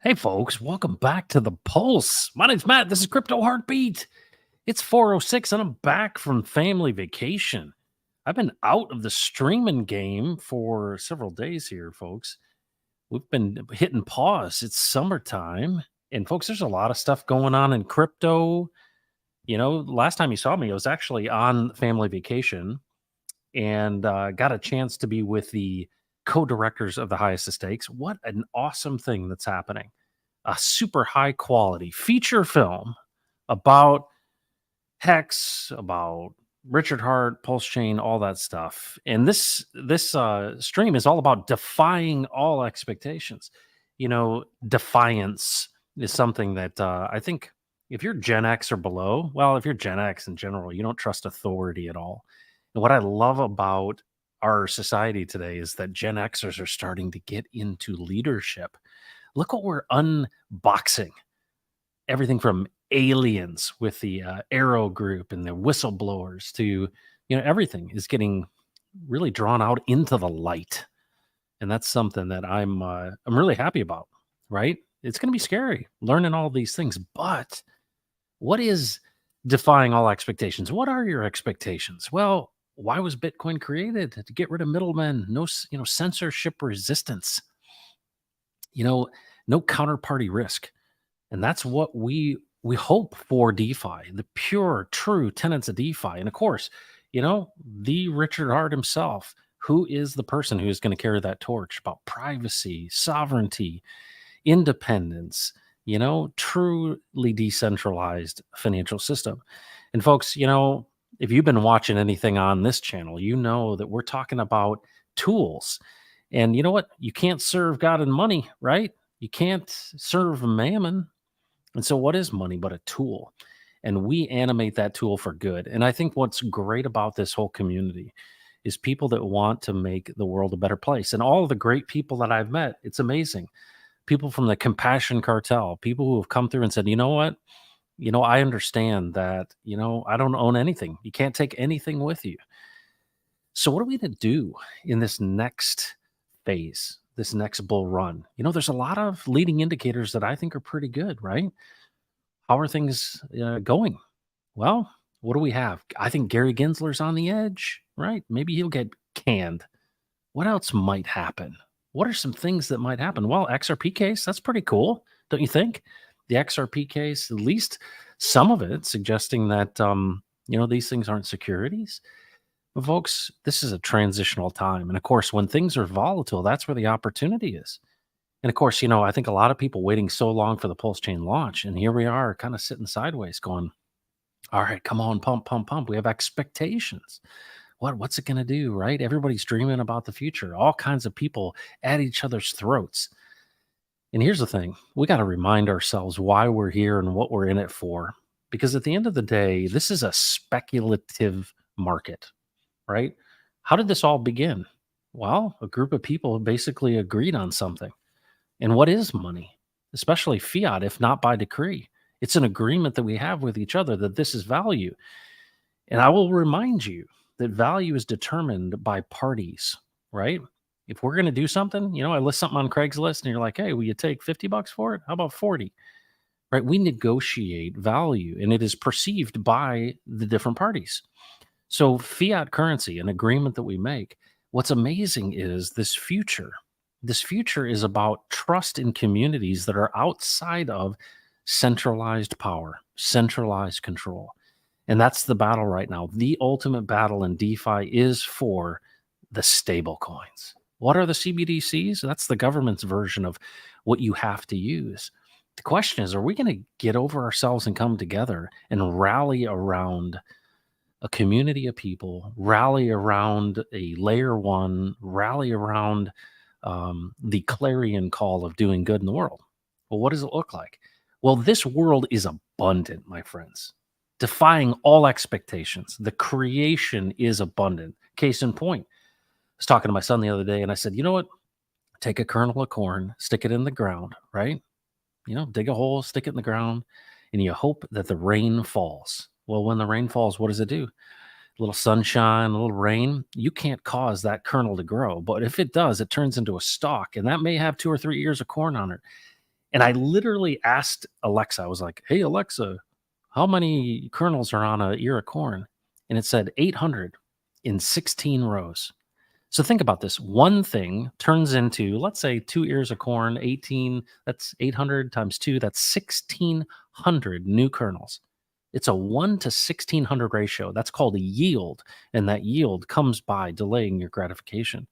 Hey, folks, welcome back to the Pulse. My name's Matt. This is Crypto Heartbeat. It's 4:06 and I'm back from family vacation. I've been out of the streaming game for several days here, folks. We've been hitting pause. It's summertime. And, folks, there's a lot of stuff going on in crypto. Last time you saw me, I was actually on family vacation and got a chance to be with the co-directors of the highest of stakes. What an awesome thing that's happening. A super high quality feature film about Hex, about Richard Hart, Pulse Chain, all that stuff. And this stream is all about defying all expectations. Defiance is something that I think if you're Gen X or below, well, if you're Gen X in general, you don't trust authority at all. And what I love about our society today is that Gen Xers are starting to get into leadership. Look what we're unboxing. Everything from aliens with the Arrow group and the whistleblowers to, everything is getting really drawn out into the light. And that's something that I'm really happy about, right? It's going to be scary learning all these things, but what is defying all expectations? What are your expectations? Well, why was Bitcoin created? To get rid of middlemen, no, censorship resistance, no counterparty risk. And that's what we hope for DeFi, the pure, true tenets of DeFi. And of course, the Richard Hart himself, who is the person who is going to carry that torch about privacy, sovereignty, independence, truly decentralized financial system. And folks, if you've been watching anything on this channel, you know that we're talking about tools. And you know what? You can't serve God and money, right? You can't serve mammon. And so what is money but a tool? And we animate that tool for good. And I think what's great about this whole community is people that want to make the world a better place. And all of the great people that I've met, it's amazing. People from the Compassion Cartel, people who have come through and said, you know what? I understand that, I don't own anything. You can't take anything with you. So what are we going to do in this next phase, this next bull run? There's a lot of leading indicators that I think are pretty good, right? How are things going? Well, what do we have? I think Gary Gensler's on the edge, right? Maybe he'll get canned. What else might happen? What are some things that might happen? Well, XRP case, that's pretty cool, don't you think? The XRP case, at least some of it suggesting that, these things aren't securities. But folks, this is a transitional time. And of course, when things are volatile, that's where the opportunity is. And of course, I think a lot of people waiting so long for the Pulse Chain launch. And here we are kind of sitting sideways going, all right, come on, pump, pump, pump. We have expectations. What's it going to do, right? Everybody's dreaming about the future. All kinds of people at each other's throats. And here's the thing. We got to remind ourselves why we're here and what we're in it for. Because at the end of the day, this is a speculative market, right? How did this all begin? Well, a group of people basically agreed on something. And what is money? Especially fiat, if not by decree. It's an agreement that we have with each other that this is value. And I will remind you that value is determined by parties, right? If we're going to do something, I list something on Craigslist and you're like, hey, will you take $50 for it? How about 40? Right? We negotiate value and it is perceived by the different parties. So fiat currency, an agreement that we make, What's amazing is this future. This future is about trust in communities that are outside of centralized power, centralized control. And that's the battle right now. The ultimate battle in DeFi is for the stable coins. What are the CBDCs? That's the government's version of what you have to use. The question is, are we going to get over ourselves and come together and rally around a community of people, rally around a layer one, rally around the clarion call of doing good in the world? Well, what does it look like? Well, this world is abundant, my friends, defying all expectations. The creation is abundant. Case in point, I was talking to my son the other day and I said, you know what? Take a kernel of corn, stick it in the ground, right? Dig a hole, stick it in the ground, and you hope that the rain falls. Well, when the rain falls, what does it do? A little sunshine, a little rain. You can't cause that kernel to grow. But if it does, it turns into a stalk, and that may have 2 or 3 ears of corn on it. And I literally asked Alexa, I was like, hey, Alexa, how many kernels are on a ear of corn? And it said 800 in 16 rows. So think about this. One thing turns into, let's say, 2 ears of corn, 18, that's 800 times 2, that's 1,600 new kernels. It's a 1 to 1,600 ratio. That's called a yield. And that yield comes by delaying your gratification.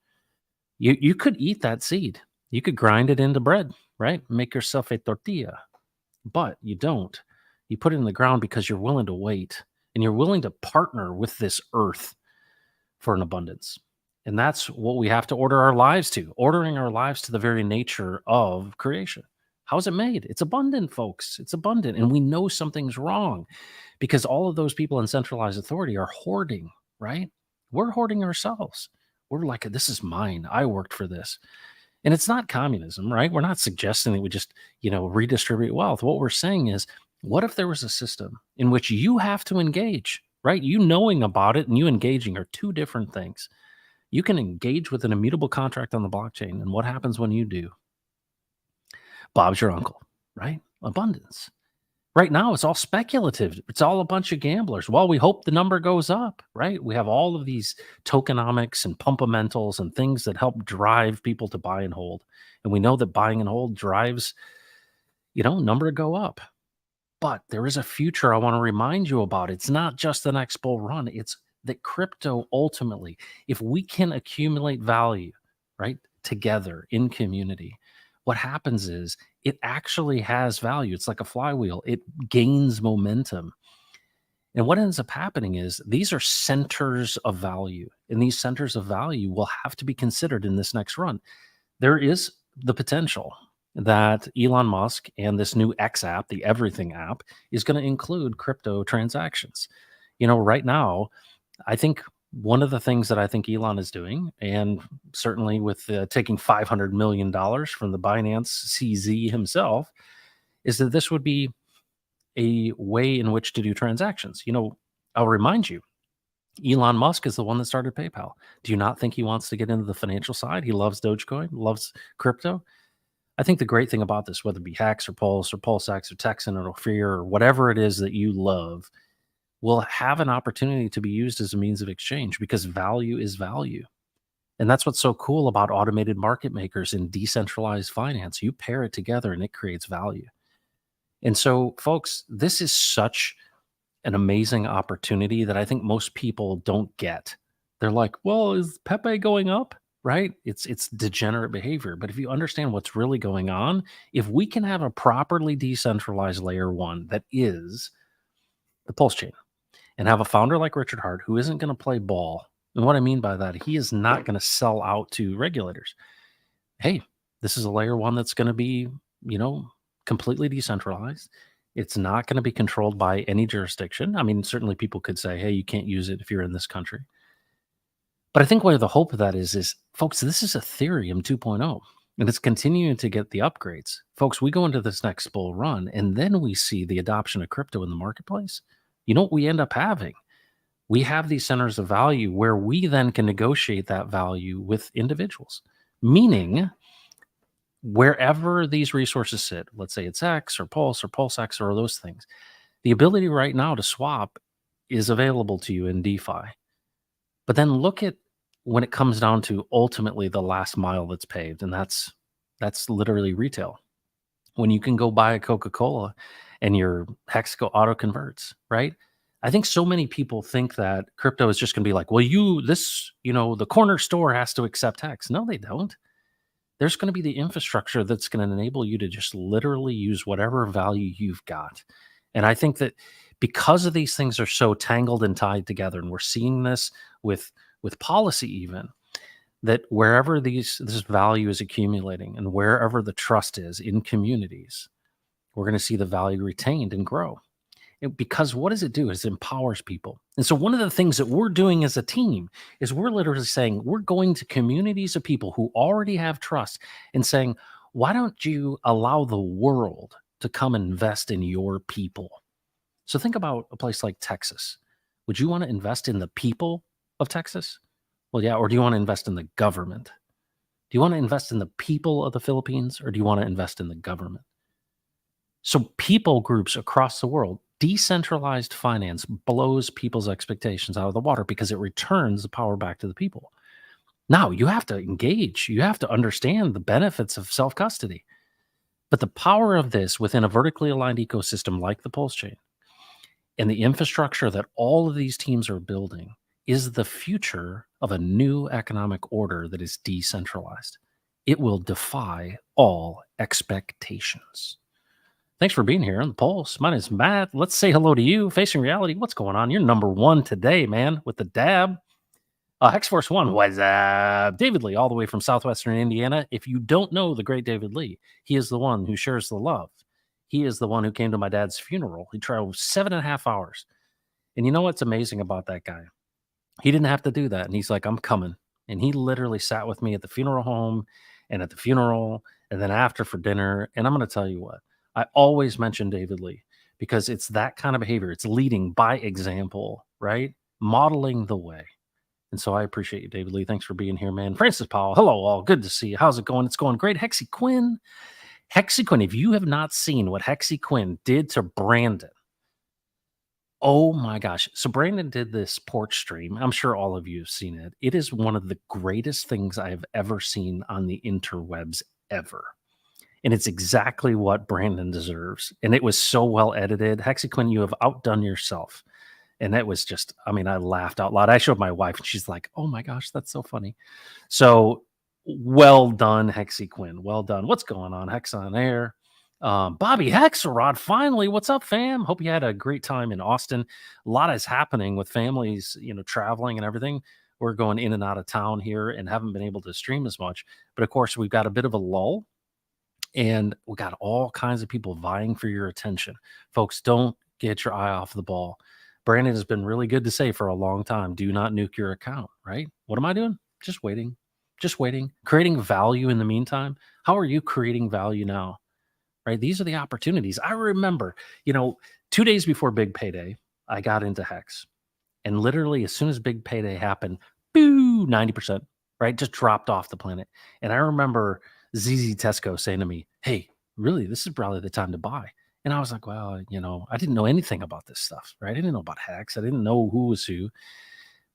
You could eat that seed. You could grind it into bread, right? Make yourself a tortilla. But you don't. You put it in the ground because you're willing to wait and you're willing to partner with this earth for an abundance. And that's what we have to order our lives to, ordering our lives to the very nature of creation. How is it made? It's abundant, folks. It's abundant. And we know something's wrong because all of those people in centralized authority are hoarding, right? We're hoarding ourselves. We're like, this is mine. I worked for this. And it's not communism, right? We're not suggesting that we just, redistribute wealth. What we're saying is, what if there was a system in which you have to engage, right? You knowing about it and you engaging are two different things. You can engage with an immutable contract on the blockchain. And what happens when you do? Bob's your uncle, right? Abundance. Right now, it's all speculative. It's all a bunch of gamblers. Well, we hope the number goes up, right? We have all of these tokenomics and pumpamentals and things that help drive people to buy and hold. And we know that buying and hold drives, number to go up. But there is a future I want to remind you about. It's not just the next bull run. It's that crypto ultimately, if we can accumulate value, right, together in community, what happens is it actually has value. It's like a flywheel. It gains momentum. And what ends up happening is these are centers of value. And these centers of value will have to be considered in this next run. There is the potential that Elon Musk and this new X app, the Everything app, is going to include crypto transactions. Right now, I think one of the things that I think Elon is doing, and certainly with taking $500 million from the Binance CZ himself, is that this would be a way in which to do transactions. I'll remind you, Elon Musk is the one that started PayPal. Do you not think he wants to get into the financial side? He loves Dogecoin, loves crypto. I think the great thing about this, whether it be Hex or Pulse or PulseX or Texan or Fear or whatever it is that you love, will have an opportunity to be used as a means of exchange because value is value. And that's what's so cool about automated market makers and decentralized finance. You pair it together and it creates value. And so, folks, this is such an amazing opportunity that I think most people don't get. They're like, well, is Pepe going up? Right? It's degenerate behavior. But if you understand what's really going on, if we can have a properly decentralized layer one that is the Pulse chain, and have a founder like Richard Hart who isn't going to play ball. And what I mean by that, he is not going to sell out to regulators. Hey, this is a layer one that's going to be, completely decentralized. It's not going to be controlled by any jurisdiction. I mean, certainly people could say, hey, you can't use it if you're in this country. But I think where the hope of that is folks, this is Ethereum 2.0. And it's continuing to get the upgrades. Folks, we go into this next bull run, and then we see the adoption of crypto in the marketplace. You know what we end up having? We have these centers of value where we then can negotiate that value with individuals, meaning wherever these resources sit, let's say it's X or Pulse or PulseX or those things, the ability right now to swap is available to you in DeFi. But then look at when it comes down to ultimately the last mile that's paved, and that's literally retail. When you can go buy a Coca-Cola and your Hexaco auto converts, right? I think so many people think that crypto is just going to be like, well, the corner store has to accept Hex. No, they don't. There's going to be the infrastructure that's going to enable you to just literally use whatever value you've got. And I think that because of these things are so tangled and tied together, and we're seeing this with policy even, that wherever this value is accumulating and wherever the trust is in communities, we're going to see the value retained and grow. Because what does it do? Is it empowers people. And so one of the things that we're doing as a team is we're literally saying we're going to communities of people who already have trust and saying, why don't you allow the world to come invest in your people? So think about a place like Texas. Would you want to invest in the people of Texas? Well, yeah. Or do you want to invest in the government? Do you want to invest in the people of the Philippines, or do you want to invest in the government? So people groups across the world, decentralized finance blows people's expectations out of the water because it returns the power back to the people. Now you have to engage, you have to understand the benefits of self-custody. But the power of this within a vertically aligned ecosystem like the Pulse Chain and the infrastructure that all of these teams are building is the future of a new economic order that is decentralized. It will defy all expectations. Thanks for being here on the Pulse. My name is Matt. Let's say hello to you. Facing reality, what's going on? You're number one today, man, with the dab. Hexforce One, what's up? David Lee, all the way from southwestern Indiana. If you don't know the great David Lee, he is the one who shares the love. He is the one who came to my dad's funeral. He traveled 7.5 hours. And you know what's amazing about that guy? He didn't have to do that. And he's like, I'm coming. And he literally sat with me at the funeral home and at the funeral and then after for dinner. And I'm going to tell you what, I always mention David Lee because it's that kind of behavior. It's leading by example, right? Modeling the way. And so I appreciate you, David Lee. Thanks for being here, man. Francis Powell, hello all. Good to see you. How's it going? It's going great. Hexy Quinn. If you have not seen what Hexy Quinn did to Brandon, oh my gosh. So Brandon did this porch stream. I'm sure all of you have seen it. It is one of the greatest things I have ever seen on the interwebs ever. And it's exactly what Brandon deserves. And it was so well edited. Hexy Quinn, you have outdone yourself. And that was just, I mean, I laughed out loud. I showed my wife and she's like, oh my gosh, that's so funny. So well done, Hexy Quinn. Well done. What's going on? Hex on air. Bobby Hexerod, finally. What's up, fam? Hope you had a great time in Austin. A lot is happening with families, traveling and everything. We're going in and out of town here and haven't been able to stream as much. But of course, we've got a bit of a lull. And we got all kinds of people vying for your attention. Folks, don't get your eye off the ball. Brandon has been really good to say for a long time, do not nuke your account, right? What am I doing? Just waiting, creating value in the meantime. How are you creating value now, right? These are the opportunities. I remember, 2 days before Big Payday, I got into Hex. And literally as soon as Big Payday happened, boo, 90%, right? Just dropped off the planet. And I remember ZZ Tesco saying to me, hey, really, this is probably the time to buy. And I was like, well, I didn't know anything about this stuff, right? I didn't know about Hex. I didn't know who was who.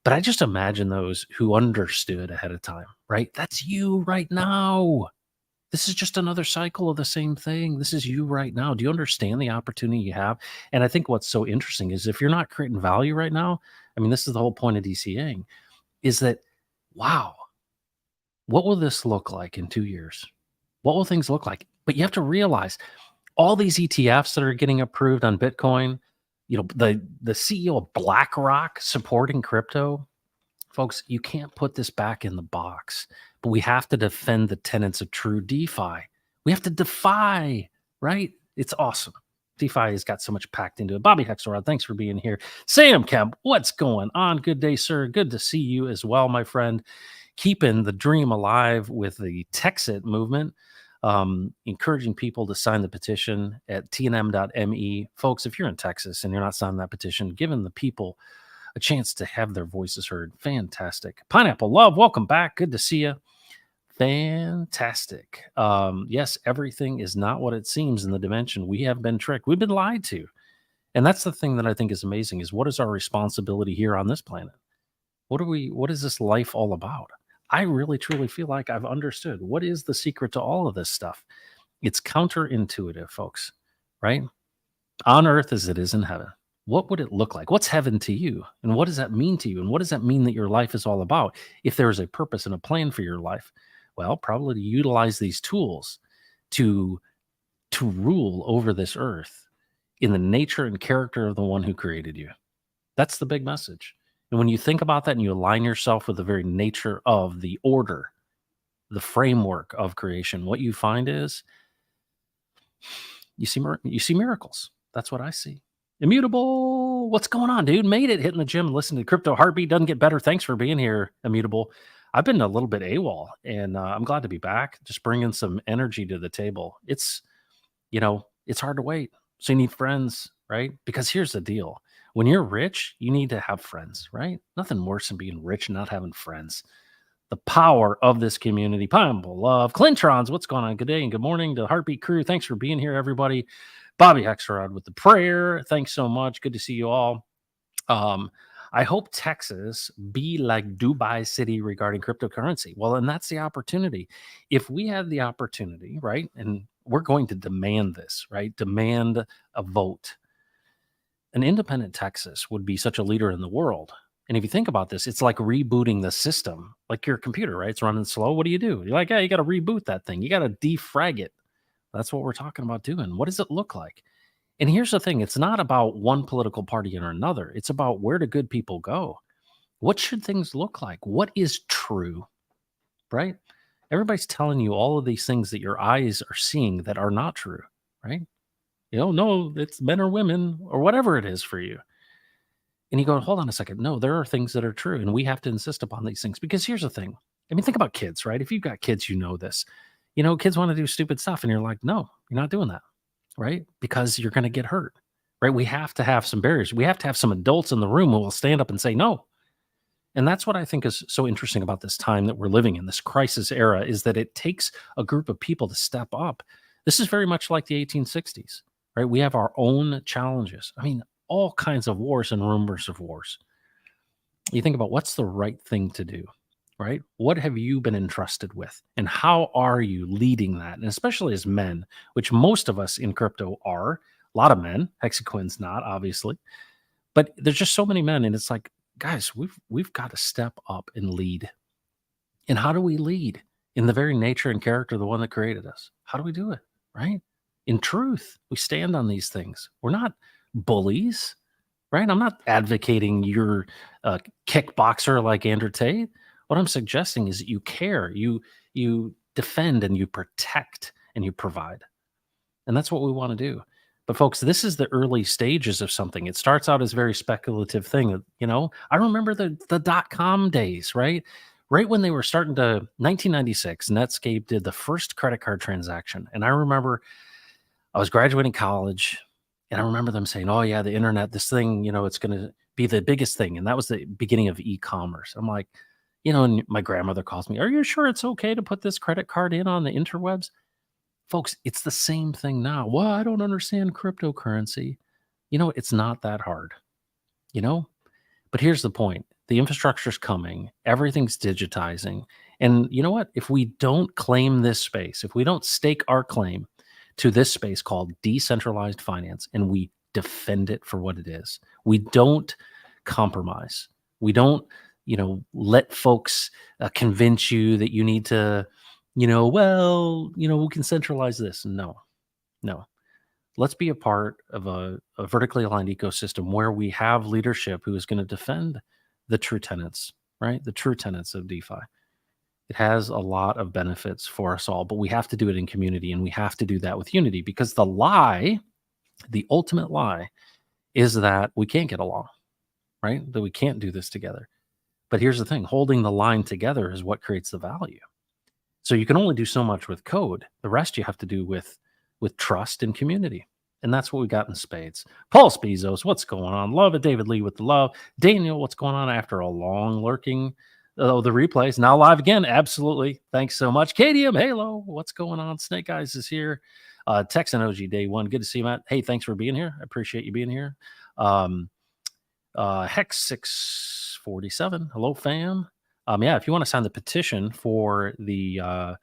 But I just imagine those who understood ahead of time, right? That's you right now. This is just another cycle of the same thing. This is you right now. Do you understand the opportunity you have? And I think what's so interesting is if you're not creating value right now, I mean, this is the whole point of DCAing, is that, wow, what will this look like in 2 years? What will things look like? But you have to realize all these ETFs that are getting approved on Bitcoin, the CEO of BlackRock supporting crypto, folks, you can't put this back in the box, but we have to defend the tenets of true DeFi. We have to defy, right? It's awesome. DeFi has got so much packed into it. Bobby Hexerod, thanks for being here. Sam Kemp, what's going on? Good day, sir. Good to see you as well, my friend. Keeping the dream alive with the Texit movement. Encouraging people to sign the petition at tnm.me. Folks, if you're in Texas and you're not signing that petition, giving the people a chance to have their voices heard. Fantastic. Pineapple Love, welcome back. Good to see you. Fantastic. Yes, everything is not what it seems in the dimension. We have been tricked. We've been lied to. And that's the thing that I think is amazing is what is our responsibility here on this planet? What is this life all about? I really truly feel like I've understood what is the secret to all of this stuff. It's counterintuitive, folks, right? On earth as it is in heaven. What would it look like? What's heaven to you? And what does that mean to you? And what does that mean that your life is all about? If there is a purpose and a plan for your life, well, probably to utilize these tools to rule over this earth in the nature and character of the one who created you. That's the big message. And when you think about that and you align yourself with the very nature of the order, the framework of creation, what you find is you see miracles. That's what I see. Immutable, what's going on, dude? Made it, hitting the gym, listening to Crypto Heartbeat doesn't get better. Thanks for being here, Immutable. I've been a little bit AWOL, and I'm glad to be back. Just bringing some energy to the table. It's hard to wait. So you need friends, right? Because here's the deal: when you're rich, you need to have friends, right? Nothing worse than being rich and not having friends. The power of this community. Pineapple Love. Clintrons, what's going on? Good day and good morning to the Heartbeat crew. Thanks for being here, everybody. Bobby Hexerod with the prayer. Thanks so much. Good to see you all. I hope Texas be like Dubai City regarding cryptocurrency. Well, and that's the opportunity. If we had the opportunity, right, and we're going to demand this, right, demand a vote, an independent Texas would be such a leader in the world. And if you think about this, it's like rebooting the system, like your computer, right? It's running slow. What do? You're like, yeah, you got to reboot that thing. You got to defrag it. That's what we're talking about doing. What does it look like? And here's the thing, it's not about one political party or another. It's about where do good people go? What should things look like? What is true, right? Everybody's telling you all of these things that your eyes are seeing that are not true, right? No, it's men or women or whatever it is for you. And you go, hold on a second. No, there are things that are true, and we have to insist upon these things because here's the thing. I mean, think about kids, right? If you've got kids, you know this. Kids want to do stupid stuff, and you're like, no, you're not doing that, right? Because you're going to get hurt, right? We have to have some barriers. We have to have some adults in the room who will stand up and say no. And that's what I think is so interesting about this time that we're living in, this crisis era, is that it takes a group of people to step up. This is very much like the 1860s, right? We have our own challenges. I mean, all kinds of wars and rumors of wars. You think about what's the right thing to do, right? What have you been entrusted with? And how are you leading that? And especially as men, which most of us in crypto are, a lot of men, Hexaquin's not, obviously. But there's just so many men, and it's like, guys, we've got to step up and lead. And how do we lead? In the very nature and character of the one that created us. How do we do it? Right? In truth, we stand on these things. We're not bullies, right? I'm not advocating you're a kickboxer like Andrew Tate. What I'm suggesting is that you care, you defend and you protect and you provide. And that's what we want to do. But folks, this is the early stages of something. It starts out as very speculative thing. I remember the dot-com days, right? Right when they were starting to 1996, Netscape did the first credit card transaction. And I remember I was graduating college and I remember them saying, oh yeah, the internet, this thing, it's going to be the biggest thing. And that was the beginning of e-commerce. I'm like, and my grandmother calls me, are you sure it's okay to put this credit card in on the interwebs? Folks, it's the same thing now. Well, I don't understand cryptocurrency. It's not that hard, you know? But here's the point. The infrastructure's coming. Everything's digitizing. And you know what? If we don't claim this space, if we don't stake our claim to this space called decentralized finance and we defend it for what it is, we don't compromise. We don't, let folks convince you that you need to, we can centralize this. No, no. Let's be a part of a vertically aligned ecosystem where we have leadership who is going to defend the true tenets, right? The true tenets of DeFi. It has a lot of benefits for us all, but we have to do it in community and we have to do that with unity because the lie, the ultimate lie, is that we can't get along, right? That we can't do this together. But here's the thing, holding the line together is what creates the value. So you can only do so much with code. The rest you have to do with trust and community. And that's what we got in spades. Paul Spezos, what's going on? Love it. David Lee with the love. Daniel, what's going on after a long lurking? Oh, the replays now live again. Absolutely. Thanks so much. KDM Halo, what's going on? Snake Eyes is here. Texan OG Day One. Good to see you, Matt. Hey, thanks for being here. I appreciate you being here. Hex 47. Hello, fam. Yeah, if you want to sign the petition for the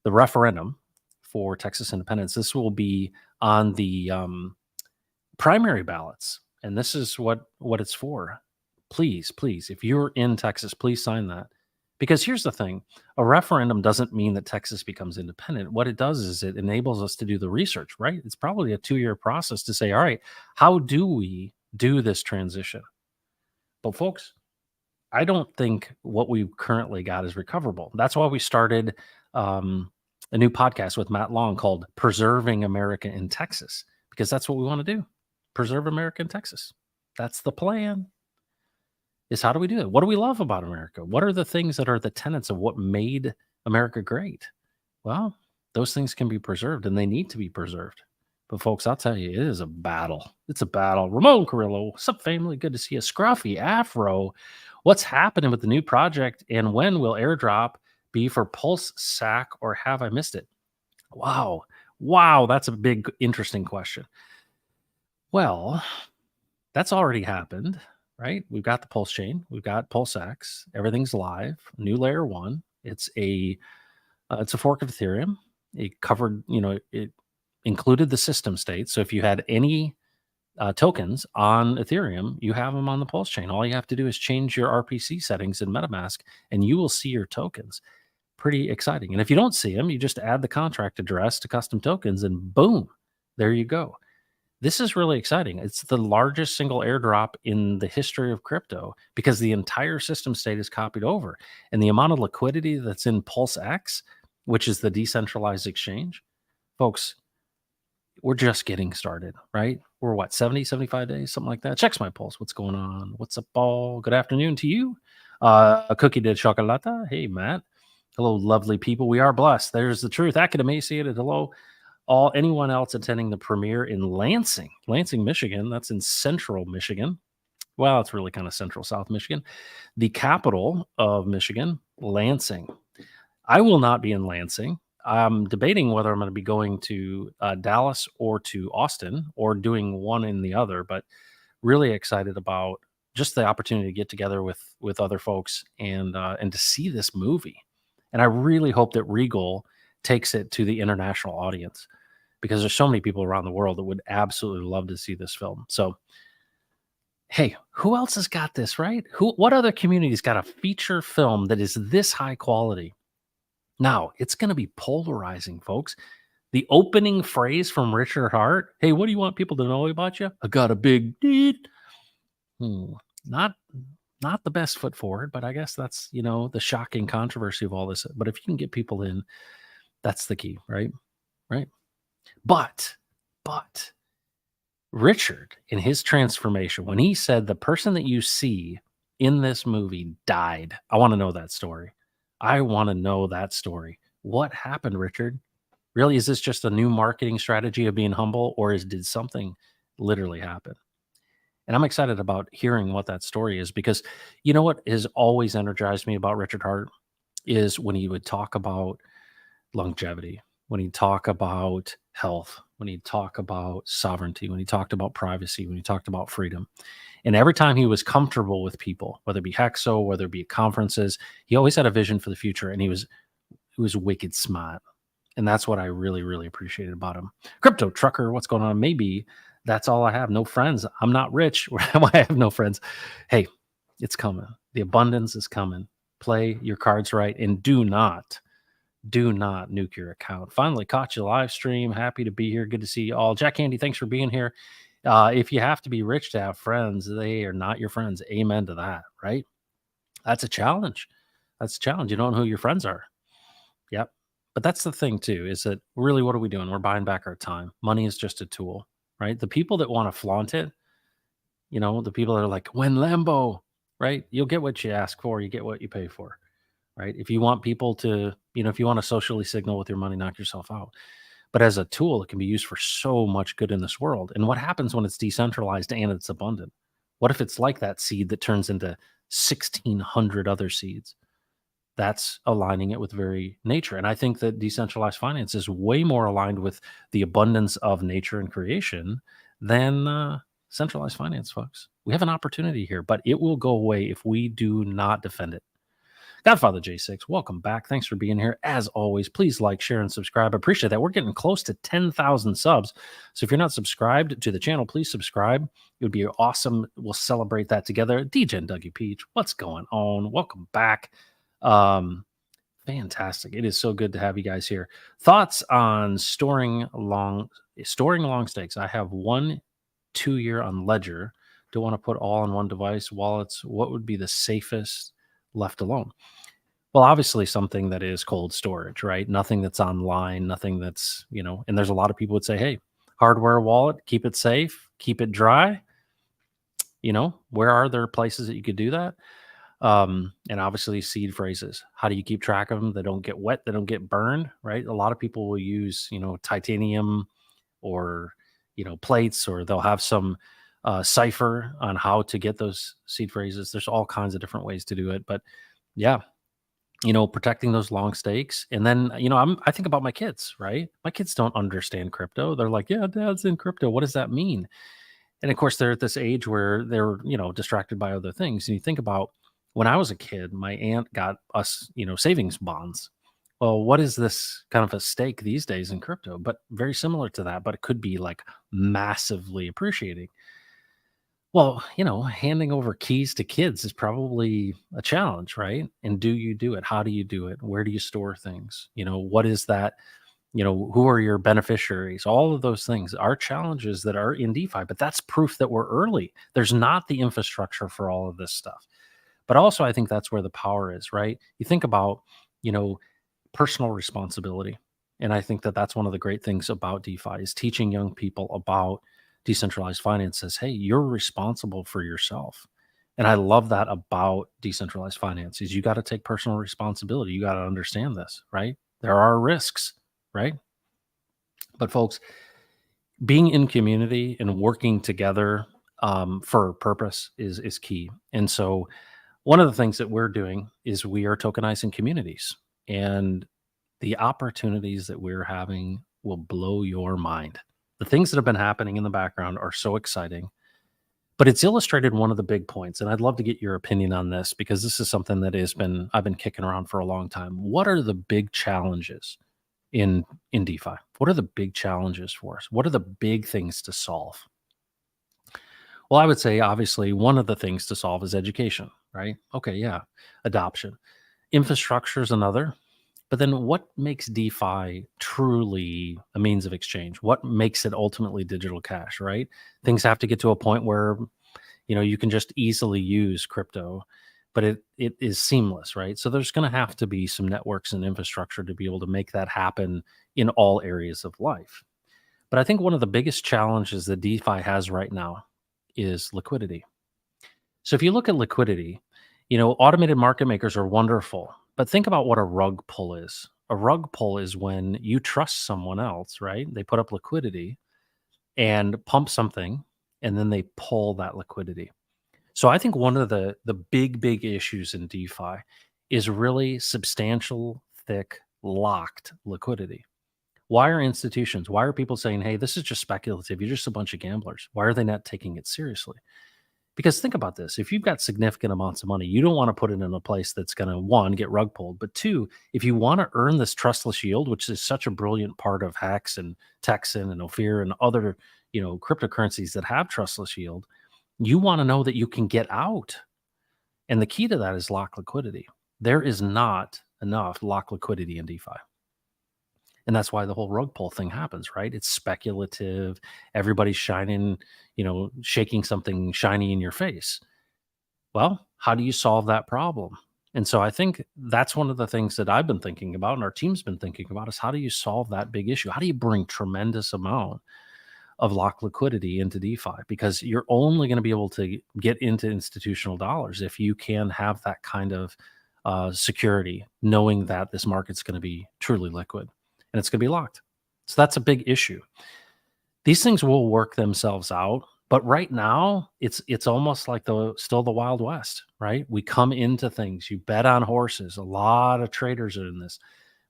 referendum for Texas independence, this will be on the primary ballots, and this is what it's for. Please, please, if you're in Texas, please sign that. Because here's the thing, a referendum doesn't mean that Texas becomes independent. What it does is it enables us to do the research, right? It's probably a 2-year process to say, all right, how do we do this transition? But folks, I don't think what we've currently got is recoverable. That's why we started a new podcast with Matt Long called Preserving America in Texas, because that's what we want to do. Preserve America in Texas. That's the plan. Is how do we do it? What do we love about America? What are the things that are the tenets of what made America great? Well, those things can be preserved and they need to be preserved. But folks, I'll tell you, it is a battle. It's a battle. Ramon Carrillo, what's up, family? Good to see you. Scruffy Afro, what's happening with the new project and when will airdrop be for Pulse Sack or have I missed it? Wow. Wow, that's a big, interesting question. Well, that's already happened, right? We've got the Pulse chain, we've got Pulse X, everything's live. New layer one. It's a fork of Ethereum. It covered, it included the system state. So if you had any tokens on Ethereum, you have them on the Pulse chain. All you have to do is change your RPC settings in MetaMask, and you will see your tokens. Pretty exciting. And if you don't see them, you just add the contract address to custom tokens, and boom, there you go. This is really exciting. It's the largest single airdrop in the history of crypto because the entire system state is copied over. And the amount of liquidity that's in Pulse X, which is the decentralized exchange, folks, we're just getting started, right? We're what, 70, 75 days, something like that. Checks my pulse. What's going on? What's up, all? Good afternoon to you. A cookie de chocolata. Hey, Matt. Hello, lovely people. We are blessed. There's the truth. Academaciated. Hello. Anyone else attending the premiere in Lansing, Michigan. That's in central Michigan. Well, it's really kind of central South Michigan. The capital of Michigan, Lansing. I will not be in Lansing. I'm debating whether I'm going to be going to Dallas or to Austin or doing one in the other, but really excited about just the opportunity to get together with other folks and to see this movie. And I really hope that Regal takes it to the international audience because there's so many people around the world that would absolutely love to see this film. So, hey, who else has got this, right? What other community's got a feature film that is this high quality? Now, it's going to be polarizing, folks. The opening phrase from Richard Hart, hey, what do you want people to know about you? I got a big deed. Not the best foot forward, but I guess that's, the shocking controversy of all this. But if you can get people in, that's the key, right? Right. But Richard, in his transformation, when he said the person that you see in this movie died, I want to know that story. I want to know that story. What happened, Richard? Really, is this just a new marketing strategy of being humble, or did something literally happen? And I'm excited about hearing what that story is because you know what has always energized me about Richard Hart is when he would talk about longevity, when he'd talk about health, when he'd talk about sovereignty, when he talked about privacy, when he talked about freedom. And every time he was comfortable with people, whether it be Hexo, whether it be conferences, he always had a vision for the future and he was wicked smart. And that's what I really, really appreciated about him. Crypto Trucker, what's going on? Maybe that's all I have. No friends. I'm not rich. Why I have no friends? Hey, it's coming. The abundance is coming. Play your cards right and do not nuke your account. Finally caught you live stream. Happy to be here. Good to see you all. Jack Handy, thanks for being here. If you have to be rich to have friends, they are not your friends. Amen to that, right? That's a challenge. You don't know who your friends are. Yep. But that's the thing too, is that really what are we doing? We're buying back our time. Money is just a tool, right? The people that want to flaunt it, the people that are like, when Lambo, right? You'll get what you ask for. You get what you pay for, right? If you want people to, if you want to socially signal with your money, knock yourself out. But as a tool, it can be used for so much good in this world. And what happens when it's decentralized and it's abundant? What if it's like that seed that turns into 1,600 other seeds? That's aligning it with very nature. And I think that decentralized finance is way more aligned with the abundance of nature and creation than centralized finance, folks. We have an opportunity here, but it will go away if we do not defend it. Godfather J6, welcome back. Thanks for being here. As always, please like, share, and subscribe. I appreciate that. We're getting close to 10,000 subs. So if you're not subscribed to the channel, please subscribe. It would be awesome. We'll celebrate that together. DJ and Dougie Peach, what's going on? Welcome back. Fantastic. It is so good to have you guys here. Thoughts on storing long stakes. I have 1 2 year on Ledger. Don't want to put all on one device. Wallets, what would be the safest left alone? Well, obviously something that is cold storage, right? Nothing that's online, nothing that's, and there's a lot of people would say, hey, hardware wallet, keep it safe, keep it dry. Where are there places that you could do that? And obviously seed phrases. How do you keep track of them? They don't get wet, they don't get burned, right? A lot of people will use, titanium or, plates, or they'll have some cipher on how to get those seed phrases. There's all kinds of different ways to do it. But yeah, protecting those long stakes. And then, I think about my kids, right? My kids don't understand crypto. They're like, yeah, dad's in crypto. What does that mean? And of course, they're at this age where they're, distracted by other things. And you think about when I was a kid, my aunt got us, savings bonds. Well, what is this kind of a stake these days in crypto? But very similar to that, but it could be like massively appreciating. Well, handing over keys to kids is probably a challenge, right? And do you do it? How do you do it? Where do you store things? What is that? Who are your beneficiaries? All of those things are challenges that are in DeFi, but that's proof that we're early. There's not the infrastructure for all of this stuff. But also, I think that's where the power is, right? You think about, personal responsibility. And I think that that's one of the great things about DeFi is teaching young people about decentralized finance says, hey, you're responsible for yourself. And I love that about decentralized finance is you got to take personal responsibility. You got to understand this, right? There are risks, right? But folks, being in community and working together for a purpose is key. And so one of the things that we're doing is we are tokenizing communities, and the opportunities that we're having will blow your mind. The things that have been happening in the background are so exciting, but it's illustrated one of the big points. And I'd love to get your opinion on this because this is something that I've been kicking around for a long time. What are the big challenges in DeFi? What are the big challenges for us? What are the big things to solve? Well, I would say obviously one of the things to solve is education, right? Okay, yeah, adoption. Infrastructure is another. But then what makes DeFi truly a means of exchange? What makes it ultimately digital cash, right? Things have to get to a point where, you can just easily use crypto, but it is seamless, right? So there's going to have to be some networks and infrastructure to be able to make that happen in all areas of life. But I think one of the biggest challenges that DeFi has right now is liquidity. So if you look at liquidity, automated market makers are wonderful, but think about what a rug pull is. A rug pull is when you trust someone else, right? They put up liquidity and pump something, and then they pull that liquidity. So I think one of the big issues in DeFi is really substantial, thick, locked liquidity. Why are institutions, why are people saying, hey, this is just speculative? You're just a bunch of gamblers. Why are they not taking it seriously? Because think about this. If you've got significant amounts of money, you don't want to put it in a place that's going to, one, get rug pulled. But two, if you want to earn this trustless yield, which is such a brilliant part of Hex and Texan and Ophir and other, cryptocurrencies that have trustless yield, you want to know that you can get out. And the key to that is lock liquidity. There is not enough lock liquidity in DeFi. And that's why the whole rug pull thing happens, right? It's speculative. Everybody's shining, shaking something shiny in your face. Well, how do you solve that problem? And so I think that's one of the things that I've been thinking about and our team's been thinking about is how do you solve that big issue? How do you bring tremendous amount of lock liquidity into DeFi? Because you're only going to be able to get into institutional dollars if you can have that kind of security, knowing that this market's going to be truly liquid. And it's going to be locked. So that's a big issue. These things will work themselves out, but right now it's almost like still the Wild West, right? We come into things, you bet on horses. A lot of traders are in this,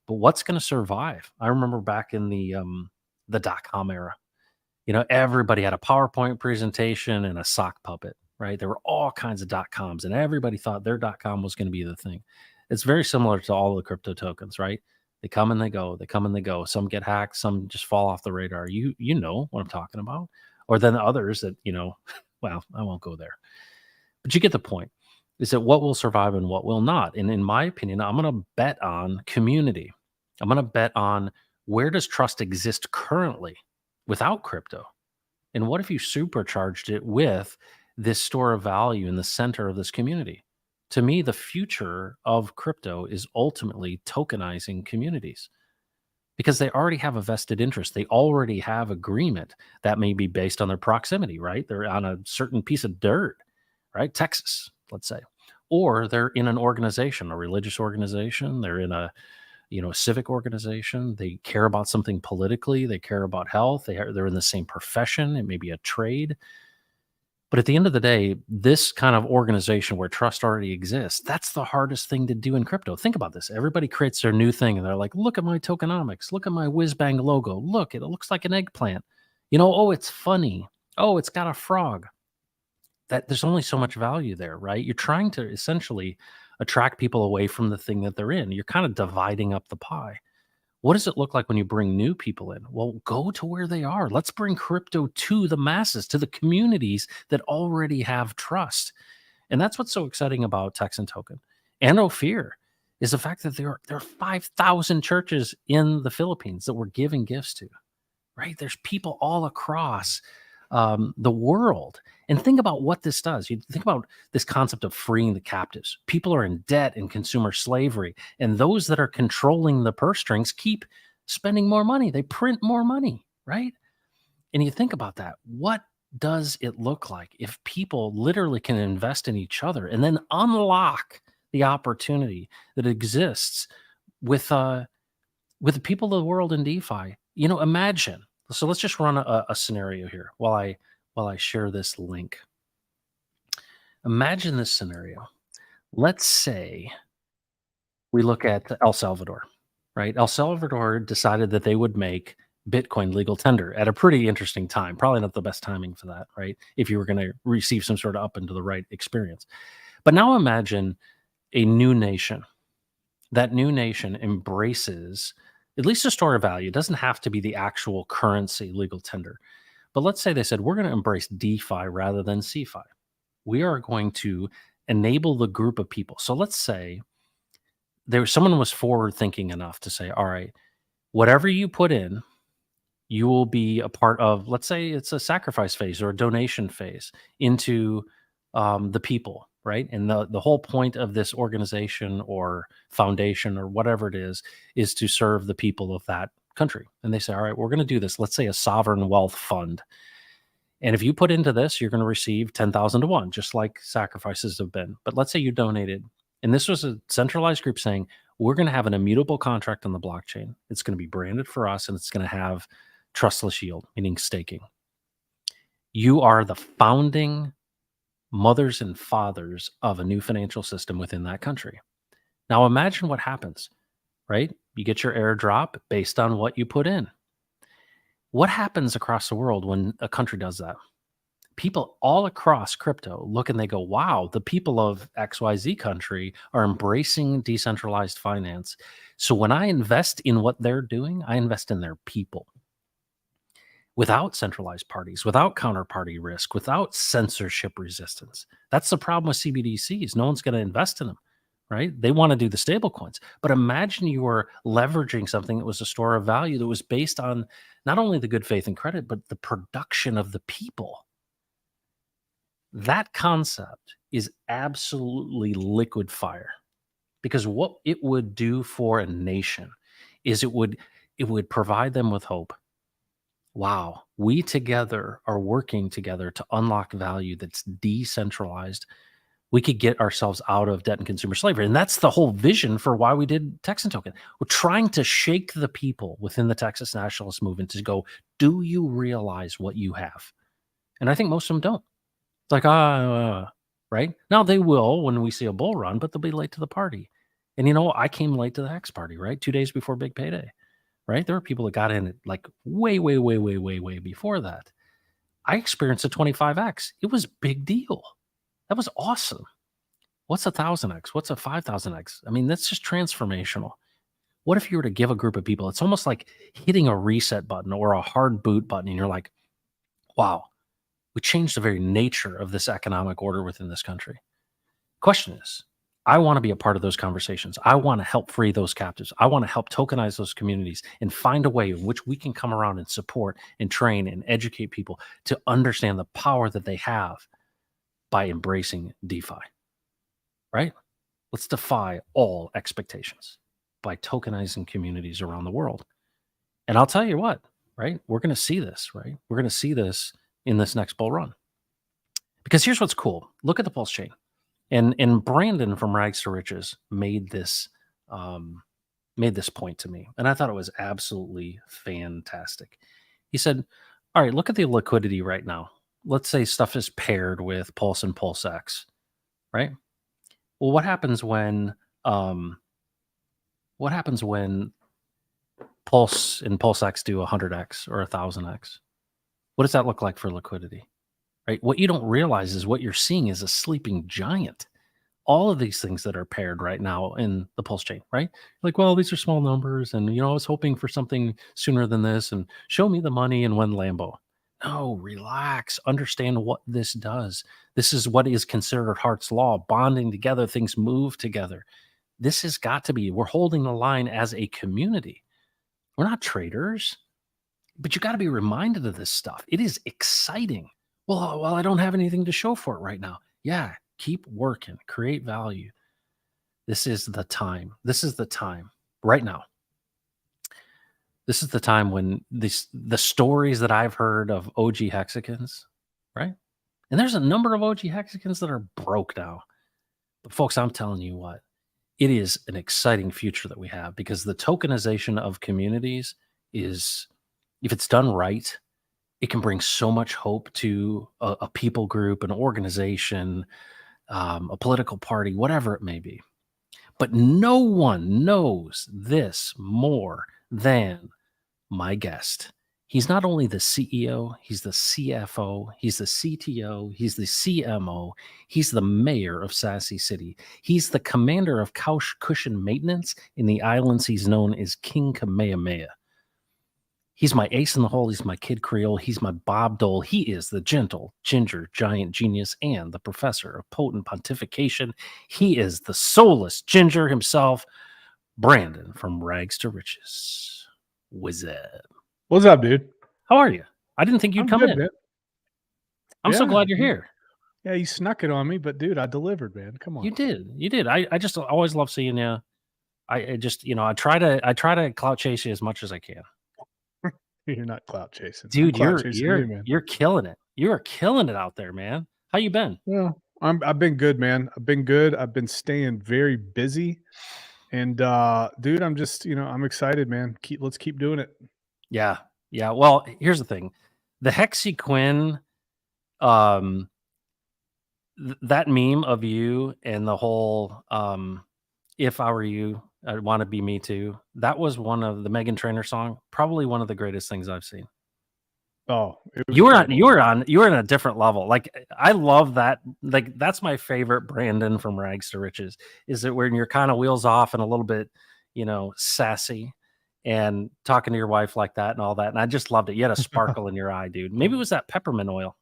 but what's going to survive? I remember back in the .com era, everybody had a PowerPoint presentation and a sock puppet. right? There were all kinds of dot coms, and everybody thought their dot com was going to be the thing. It's very similar to all the crypto tokens, right? They come and they go. They come and they go. Some get hacked. Some just fall off the radar. You know what I'm talking about. Or then others that well, I won't go there. But you get the point. Is that what will survive and what will not? And in my opinion, I'm going to bet on community. I'm going to bet on where does trust exist currently without crypto? And what if you supercharged it with this store of value in the center of this community? To me, the future of crypto is ultimately tokenizing communities because they already have a vested interest. They already have agreement that may be based on their proximity, right? They're on a certain piece of dirt, right? Texas, let's say. Or they're in an organization, a religious organization. They're in a civic organization. They care about something politically. They care about health. They're in the same profession. It may be a trade. But at the end of the day, this kind of organization where trust already exists, that's the hardest thing to do in crypto. Think about this. Everybody creates their new thing and they're like, look at my tokenomics. Look at my whiz bang logo. Look, it looks like an eggplant. Oh, it's funny. Oh, it's got a frog. That there's only so much value there, right? You're trying to essentially attract people away from the thing that they're in. You're kind of dividing up the pie. What does it look like when you bring new people in? Well, go to where they are. Let's bring crypto to the masses, to the communities that already have trust. And that's what's so exciting about Texan Token and Ophir is the fact that there are 5,000 churches in the Philippines that we're giving gifts to, right? There's people all across the world. And think about what this does. You think about this concept of freeing the captives. People are in debt and consumer slavery, and those that are controlling the purse strings keep spending more money. They print more money, right? And you think about that. What does it look like if people literally can invest in each other and then unlock the opportunity that exists with the people of the world in DeFi? Imagine. So let's just run a scenario here while I share this link. Imagine this scenario. Let's say we look at El Salvador, right? El Salvador decided that they would make Bitcoin legal tender at a pretty interesting time. Probably not the best timing for that, right? If you were going to receive some sort of up and to the right experience. But now imagine a new nation. That new nation embraces at least a store of value. It doesn't have to be the actual currency legal tender. But let's say they said, we're going to embrace DeFi rather than CeFi. We are going to enable the group of people. So let's say someone was forward thinking enough to say, all right, whatever you put in, you will be a part of, let's say it's a sacrifice phase or a donation phase into the people, right? And the whole point of this organization or foundation or whatever it is to serve the people of that country. And they say, all right, we're going to do this. Let's say a sovereign wealth fund. And if you put into this, you're going to receive 10,000 to 1, just like sacrifices have been. But let's say you donated. And this was a centralized group saying, we're going to have an immutable contract on the blockchain. It's going to be branded for us, and it's going to have trustless yield, meaning staking. You are the founding mothers and fathers of a new financial system within that country. Now imagine what happens, right? You get your airdrop based on what you put in. What happens across the world when a country does that? People all across crypto look and they go, wow, the people of XYZ country are embracing decentralized finance. So when I invest in what they're doing, I invest in their people. Without centralized parties, without counterparty risk, without censorship resistance. That's the problem with CBDCs. No one's going to invest in them, right? They want to do the stable coins. But imagine you were leveraging something that was a store of value that was based on not only the good faith and credit, but the production of the people. That concept is absolutely liquid fire, because what it would do for a nation is it would provide them with hope. Wow, we together are working together to unlock value that's decentralized. We could get ourselves out of debt and consumer slavery. And that's the whole vision for why we did Texan Token. We're trying to shake the people within the Texas nationalist movement to go, do you realize what you have? And I think most of them don't. It's like, right? Now they will when we see a bull run, but they'll be late to the party. And I came late to the Hex party, right? 2 days before big payday. Right? There were people that got in it like way, way before that. I experienced a 25x. It was big deal. That was awesome. What's a 1000x? What's a 5000x? I mean, that's just transformational. What if you were to give a group of people, it's almost like hitting a reset button or a hard boot button, and you're like, wow, we changed the very nature of this economic order within this country. Question is, I want to be a part of those conversations. I want to help free those captives. I want to help tokenize those communities and find a way in which we can come around and support and train and educate people to understand the power that they have by embracing DeFi, right? Let's defy all expectations by tokenizing communities around the world. And I'll tell you what, right? We're going to see this, right? We're going to see this in this next bull run. Because here's what's cool. Look at the Pulse chain. And Brandon from Rags to Riches made this point to me, and I thought it was absolutely fantastic. He said, "All right, look at the liquidity right now. Let's say stuff is paired with Pulse and PulseX, right? Well, what happens when Pulse and PulseX do 100x or 1000x? What does that look like for liquidity?" Right? What you don't realize is what you're seeing is a sleeping giant. All of these things that are paired right now in the Pulse chain, right? Like, well, these are small numbers, and I was hoping for something sooner than this, and show me the money and when Lambo. No, relax. Understand what this does. This is what is considered Hart's law, bonding together, things move together. This has got to be, we're holding the line as a community. We're not traders, but you got to be reminded of this stuff. It is exciting. Well, I don't have anything to show for it right now. Yeah, keep working, create value. This is the time. This is the time right now. This is the time when the stories that I've heard of OG hexagons, right? And there's a number of OG hexagons that are broke now. But folks, I'm telling you what, it is an exciting future that we have, because the tokenization of communities is, if it's done right, it can bring so much hope to a people group, an organization, a political party, whatever it may be. But no one knows this more than my guest. He's not only the CEO, he's the CFO, he's the CTO, he's the CMO, he's the mayor of Sassy City. He's the commander of couch cushion maintenance in the islands he's known as King Kamehameha. He's my ace in the hole. He's my Kid Creole. He's my Bob Dole. He is the gentle, ginger, giant genius and the professor of potent pontification. He is the soulless ginger himself, Brandon from Rags to Riches. Wizard. What's up, dude? How are you? I didn't think you'd I'm come good, in. man. I'm so Yeah, glad you're here. Yeah, you snuck it on me, but dude, I delivered, man. Come on. You did. I just always love seeing you. I just, I try to clout chase you as much as I can. You're not clout chasing. Dude, clout chasing you, man. you're killing it. You are killing it out there, man. How you been? Well, I've been good, man. I've been good. I've been staying very busy. And dude, I'm just, I'm excited, man. Let's keep doing it. Yeah. Yeah. Well, here's the thing. The Hexy that meme of you and the whole if I were you, I'd want to be me too. That was one of the Megan Trainor song, probably one of the greatest things I've seen. Oh, you were in a different level. Like, I love that. Like, that's my favorite Brandon from Rags to Riches, is that when you're kind of wheels off and a little bit, sassy and talking to your wife like that and all that. And I just loved it. You had a sparkle in your eye, dude. Maybe it was that peppermint oil.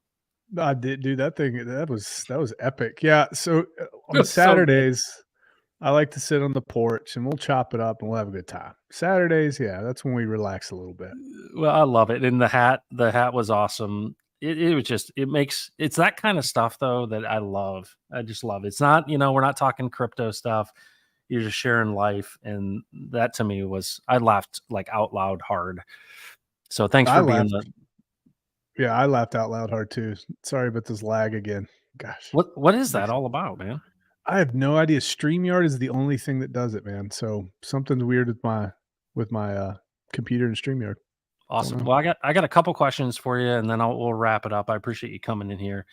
I did do that thing. That was epic. Yeah. So on So Saturdays, I like to sit on the porch and we'll chop it up and we'll have a good time. Saturdays, yeah, that's when we relax a little bit. Well, I love it. And the hat was awesome. It was just, it's that kind of stuff though that I love. I just love it. It's not, we're not talking crypto stuff. You're just sharing life. And that to me I laughed like out loud hard. So thanks for being Yeah, I laughed out loud hard too. Sorry about this lag again. Gosh. What is that all about, man? I have no idea. StreamYard is the only thing that does it, man. So something's weird with my computer and StreamYard. Awesome. Well, I got a couple questions for you, and then we'll wrap it up. I appreciate you coming in here.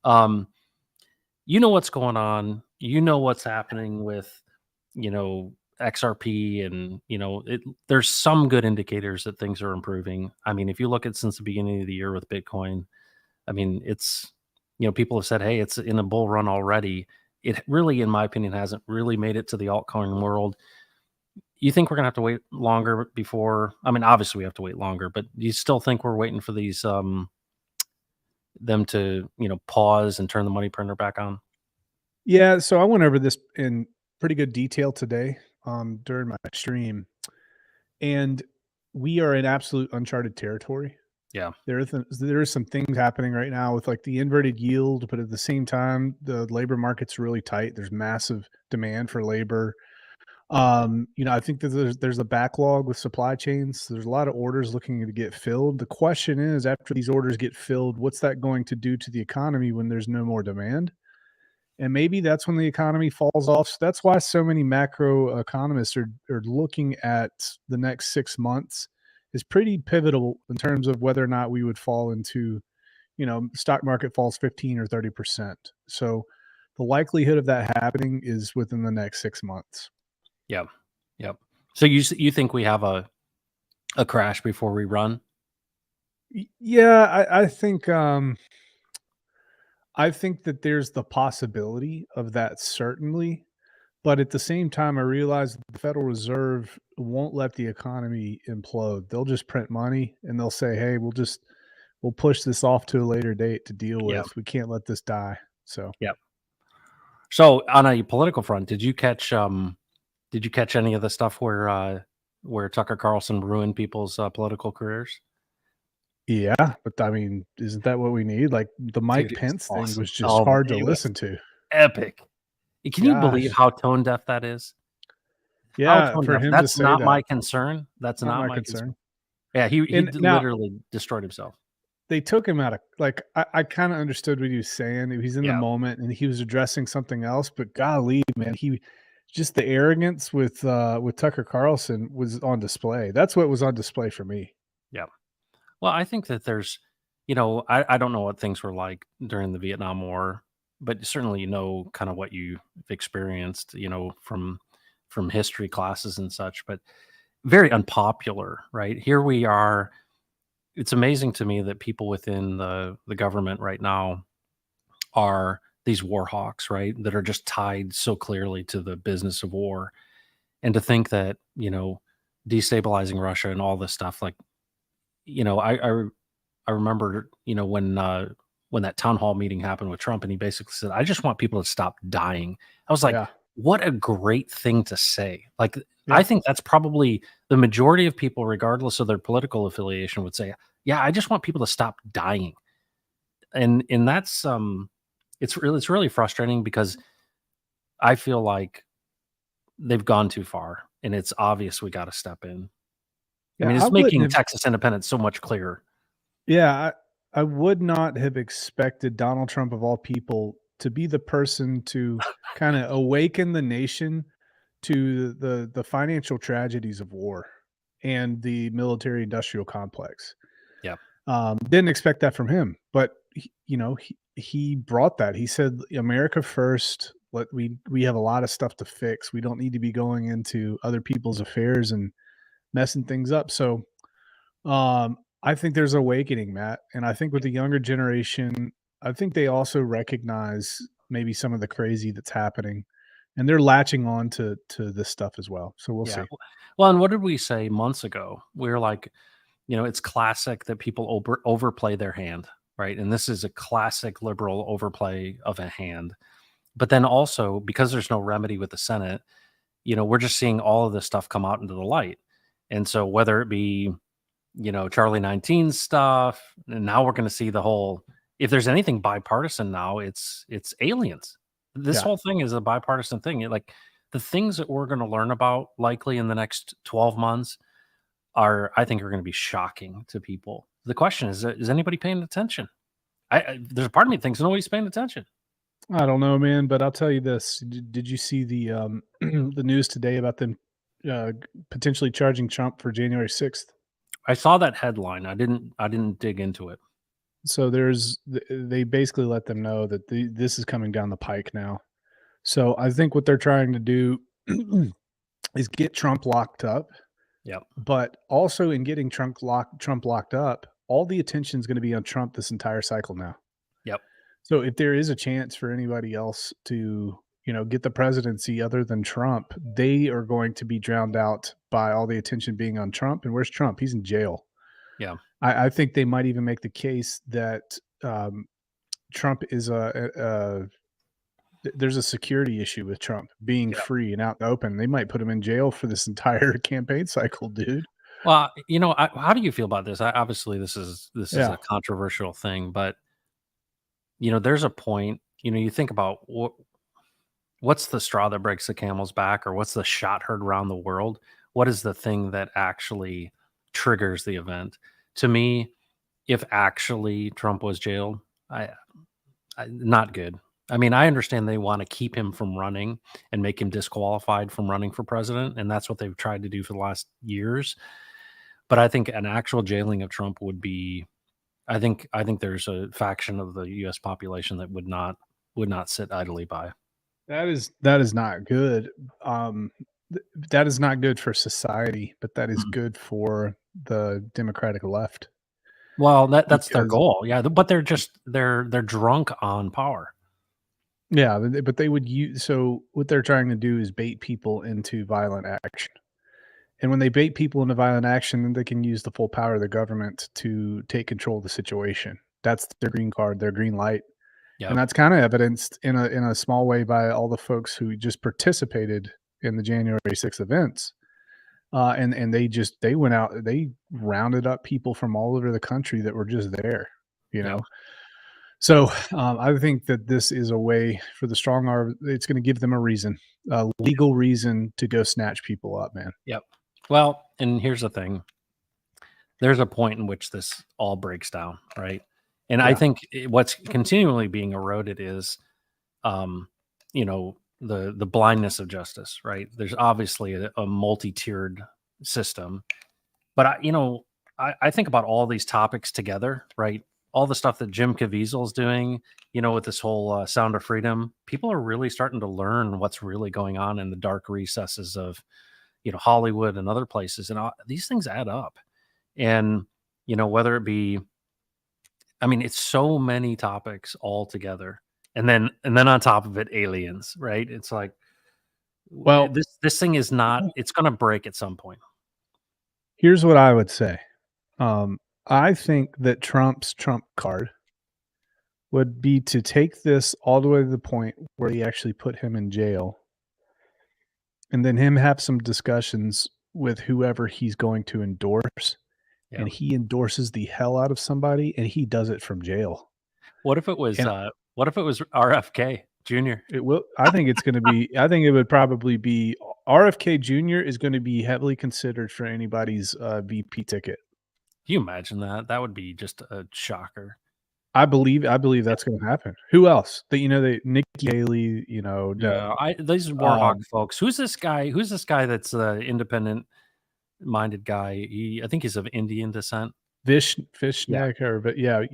You know what's going on. You know what's happening with, XRP, and there's some good indicators that things are improving. I mean, if you look at since the beginning of the year with Bitcoin, I mean, it's People have said, "Hey, it's in a bull run already." It really, in my opinion, hasn't really made it to the altcoin world. You think we're gonna have to wait longer before? I mean, obviously we have to wait longer, but do you still think we're waiting for these them to pause and turn the money printer back on? Yeah, so I went over this in pretty good detail today, during my stream, and we are in absolute uncharted territory. Yeah, There are some things happening right now with, like, the inverted yield, but at the same time, the labor market's really tight. There's massive demand for labor. I think that there's a backlog with supply chains. There's a lot of orders looking to get filled. The question is, after these orders get filled, what's that going to do to the economy when there's no more demand? And maybe that's when the economy falls off. So that's why so many macro economists are looking at the next 6 months is pretty pivotal in terms of whether or not we would fall into, stock market falls 15 or 30%. So the likelihood of that happening is within the next 6 months. yeah, yep. So you think we have a crash before we run? Yeah, I think that there's the possibility of that, certainly. But at the same time, I realize that the Federal Reserve won't let the economy implode. They'll just print money and they'll say, "Hey, we'll push this off to a later date to deal Yeah, with. We can't let this die." So, yeah. So on a political front, did you catch any of the stuff where Tucker Carlson ruined people's political careers? yeah, but I mean, isn't that what we need? Like, the Dude, Mike it was Pence thing awesome. was just Oh, hard to it was listen to. epic. Can you believe Gosh. how tone deaf that is? How Yeah, tone for deaf? him to That's say not my that, concern. That's not not my my concern. concern. Yeah, he And now literally destroyed himself. they took him out of, like, I kinda understood what he was saying. He's in the Yeah, moment and he was addressing something else, but golly, man, he just the arrogance with Tucker Carlson was on display. That's what was on display for me. yeah. Well, I think that I don't know what things were like during the Vietnam War, but certainly kind of what you've experienced, from history classes and such, but very unpopular, right? Here we are. It's amazing to me that people within the government right now are these war hawks, right? That are just tied so clearly to the business of war. And to think that, destabilizing Russia and all this stuff, like, you know, I I, I remember, when that town hall meeting happened with Trump and he basically said, I just want people to stop dying. I was like, Yeah. what a great thing to say. Like, I Yeah. think that's probably the majority of people, regardless of their political affiliation, would say, yeah, I just want people to stop dying. And that's it's really frustrating because I feel like they've gone too far and it's obvious we got to step in. I Yeah, mean, I it's wouldn't making have Texas independence so much clearer. yeah, I would not have expected Donald Trump, of all people, to be the person to kinda awaken the nation to the financial tragedies of war and the military industrial complex. Yeah. Didn't expect that from him, but he brought that. He said, "America first. We have a lot of stuff to fix. We don't need to be going into other people's affairs and messing things up." So, I think there's awakening, Matt, and I think with the younger generation, I think they also recognize maybe some of the crazy that's happening, and they're latching on to this stuff as well. So we'll Yeah. see. Well, and what did we say months ago? We were like, it's classic that people overplay their hand, right? And this is a classic liberal overplay of a hand. But then also, because there's no remedy with the Senate, we're just seeing all of this stuff come out into the light. And so whether it be, Charlie 19 stuff, and now we're going to see the whole, if there's anything bipartisan now, it's aliens. This Yeah. whole thing is a bipartisan thing. Like, the things that we're going to learn about likely in the next 12 months I think, are going to be shocking to people. The question is anybody paying attention? There's a part of me that thinks nobody's paying attention. I don't know, man, but I'll tell you this. Did you see the news today about them potentially charging Trump for January 6th? I saw that headline. I didn't dig into it. So they basically let them know that this is coming down the pike now. So I think what they're trying to do is get Trump locked up, Yep. but also in getting Trump locked up, all the attention is going to be on Trump this entire cycle now. Yep. So if there is a chance for anybody else to, get the presidency other than Trump, they are going to be drowned out by all the attention being on Trump. And where's Trump? He's in jail. Yeah. I think they might even make the case that um, Trump is there's a security issue with Trump being Yeah. free and out in the open. They might put him in jail for this entire campaign cycle, dude. Well, how do you feel about this? Obviously, this is Yeah. a controversial thing, but there's a point. You think about what's the straw that breaks the camel's back, or what's the shot heard around the world? What is the thing that actually triggers the event? To me, if actually Trump was jailed, not good. I mean, I understand they want to keep him from running and make him disqualified from running for president, and that's what they've tried to do for the last years. But I think an actual jailing of Trump would be. I think there's a faction of the U.S. population that would not sit idly by. That is not good. Um, that is not good for society, but that is Mm. good for the Democratic left Well, that's their because goal. Yeah, but they're drunk on power. yeah, but they would use so what they're trying to do is bait people into violent action. And when they bait people into violent action, then they can use the full power of the government to take control of the situation. That's their green card, their green light. And Yep, that's kind of evidenced in a small way by all the folks who just participated in the January 6th events. And they went out, they rounded up people from all over the country that were just there, you yep, know. So I think that this is a way for the strong arm. It's going to give them a reason, a legal reason to go snatch people up, man. yep. Well, and here's the thing. There's a point in which this all breaks down, right? And I Yeah. think what's continually being eroded is, the blindness of justice, right? There's obviously a multi-tiered system, but I think about all these topics together, right? All the stuff that Jim Caviezel's doing, with this whole Sound of Freedom, people are really starting to learn what's really going on in the dark recesses of, Hollywood and other places, and these things add up. And whether it be, I mean, it's so many topics all together, and then on top of it, aliens, right? It's like Well, this thing is not. It's going to break at some point. here's what I would say. Um, I think that Trump's trump card would be to take this all the way to the point where he actually put him in jail and then him have some discussions with whoever he's going to endorse, Yeah. and he endorses the hell out of somebody, and he does it from jail. What if it was? And What if it was RFK Jr.? it will I think it's gonna be I think it would probably be RFK Jr. is gonna be heavily considered for anybody's, VP ticket. Can you imagine that? That would be just a shocker. I believe that's gonna happen. Who else? That Nikki Haley, Yeah, these Warhawk um, folks. Who's this guy? Who's this guy that's the independent-minded guy? I think he's of Indian descent. Yeah. Fishneck or but yeah,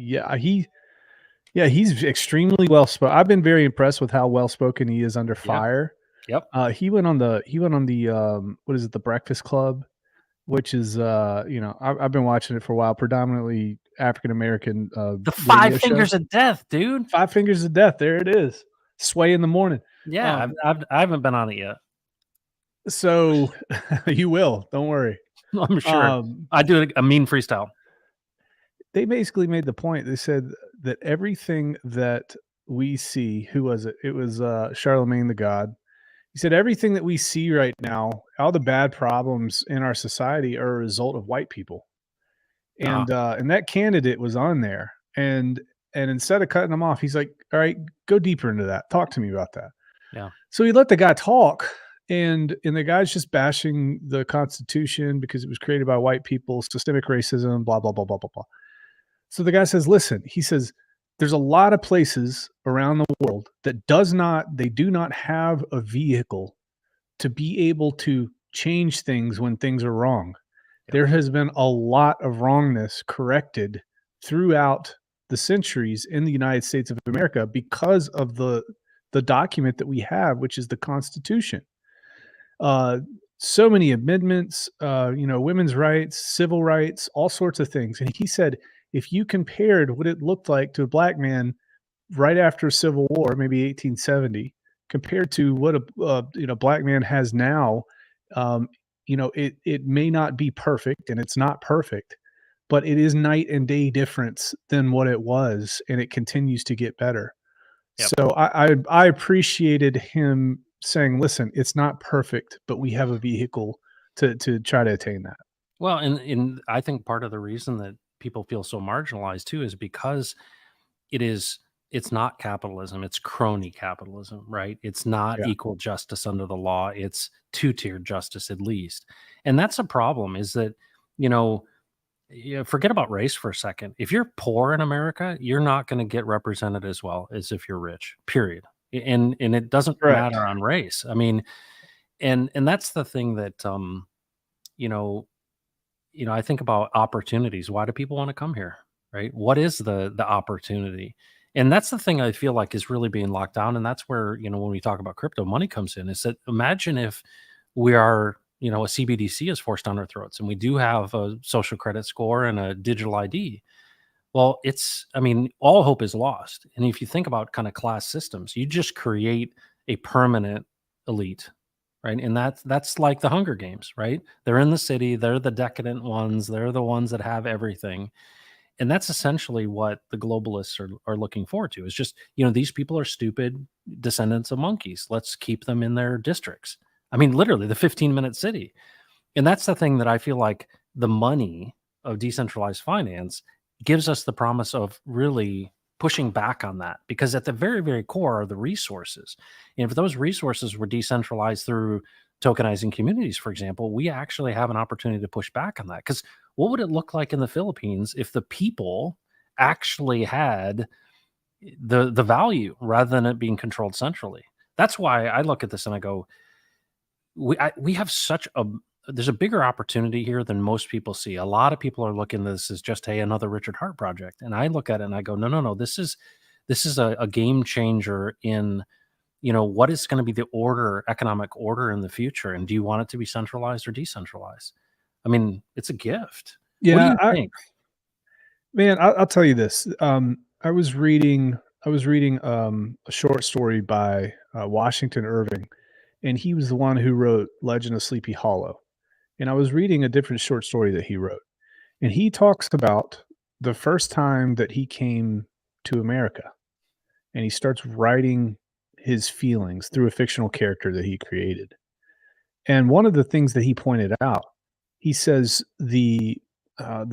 he's extremely well spoken. I've been very impressed with how well spoken he is under Yeah. fire. Yep. What is it, The Breakfast Club, which is, I've been watching it for a while, predominantly African American, The Five radio show. Fingers of Death, dude. Five Fingers of Death, there it is. Sway in the morning. Yeah, Um, I haven't been on it yet. so you will, don't worry. I'm sure. Um, I do a mean freestyle. they basically made the point. They said that everything that we see, who was it? It was Charlemagne the God. He said everything that we see right now, all the bad problems in our society are a result of white people. Ah, And that candidate was on there. And instead of cutting him off, he's like, "All right, go deeper into that. Talk to me about that." yeah, So he let the guy talk, and the guy's just bashing the Constitution because it was created by white people, systemic racism, blah blah blah blah blah blah. So the guy says, "Listen," he says, "there's a lot of places around the world that they do not have a vehicle to be able to change things when things are wrong. yep, There has been a lot of wrongness corrected throughout the centuries in the United States of America because of the document that we have, which is the Constitution. Uh, so many amendments, women's rights, civil rights, all sorts of things." And he said, if you compared what it looked like to a black man right after Civil War, maybe 1870, compared to what a black man has now. Um, it may not be perfect, and it's not perfect, but it is night and day difference than what it was, and it continues to get better. Yep. So I appreciated him saying, "Listen, it's not perfect, but we have a vehicle to try to attain that." Well, and I think part of the reason that people feel so marginalized too is because it is it's not capitalism, it's crony capitalism, right? It's not Yeah, equal justice under the law, it's two-tier justice at least. And that's a problem is that, you know, forget about race for a second. If you're poor in America, you're not going to get represented as well as if you're rich. Period. And it doesn't correct. matter on race. I mean, and that's the thing that you know, I think about opportunities. Why do people want to come here? Right? What is the opportunity? And that's the thing I feel like is really being locked down. And that's where, when we talk about crypto, money comes in. Is that imagine if we are, a CBDC is forced down our throats and we do have a social credit score and a digital ID. Well, I mean, all hope is lost. And if you think about kind of class systems, you just create a permanent elite, right? And that's like the Hunger Games, right? They're in the city, they're the decadent ones, they're the ones that have everything. And that's essentially what the globalists are looking forward to. Is just, these people are stupid descendants of monkeys. Let's keep them in their districts. I mean, literally the 15-minute city. And that's the thing that I feel like the money of decentralized finance gives us the promise of really pushing back on that, because at the very, very core are the resources. And if those resources were decentralized through tokenizing communities, for example, we actually have an opportunity to push back on that. Because what would it look like in the Philippines if the people actually had the value rather than it being controlled centrally? That's why I look at this and I go, we have such a there's a bigger opportunity here than most people see. A lot of people are looking at this as just, hey, another Richard Hart project, and I look at it and I go, no, no, no, this is a game changer in what is going to be the economic order in the future, and do you want it to be centralized or decentralized? I mean, it's a gift. What do Yeah, you think? man, I'll tell you this. I was reading a short story by Washington Irving, and he was the one who wrote Legend of Sleepy Hollow. And I was reading a different short story that he wrote, and he talks about the first time that he came to America, and he starts writing his feelings through a fictional character that he created. And one of the things that he pointed out, he says the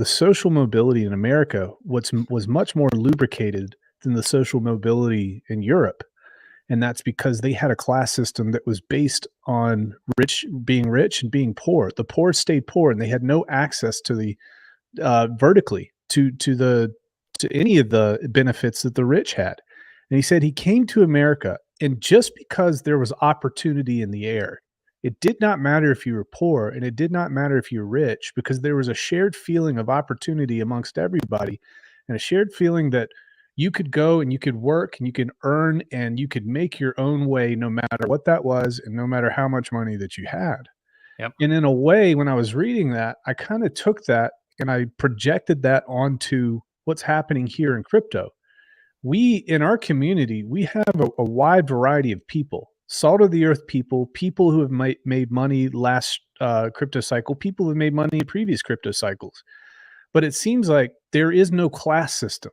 social mobility in America was much more lubricated than the social mobility in Europe, and that's because they had a class system that was based on rich and being poor. The poor stayed poor, and they had no access to the vertically to any of the benefits that the rich had. And he said he came to America, and just because there was opportunity in the air, it did not matter if you were poor and it did not matter if you were rich, because there was a shared feeling of opportunity amongst everybody, and a shared feeling that you could go and you could work and you could earn and you could make your own way no matter what that was and no matter how much money that you had. Yep. And in a way, when I was reading that, I kind of took that and I projected that onto what's happening here in crypto. We, in our community, we have a wide variety of people, salt of the earth people, people who have made money last crypto cycle, people who made money in previous crypto cycles. But it seems like there is no class system.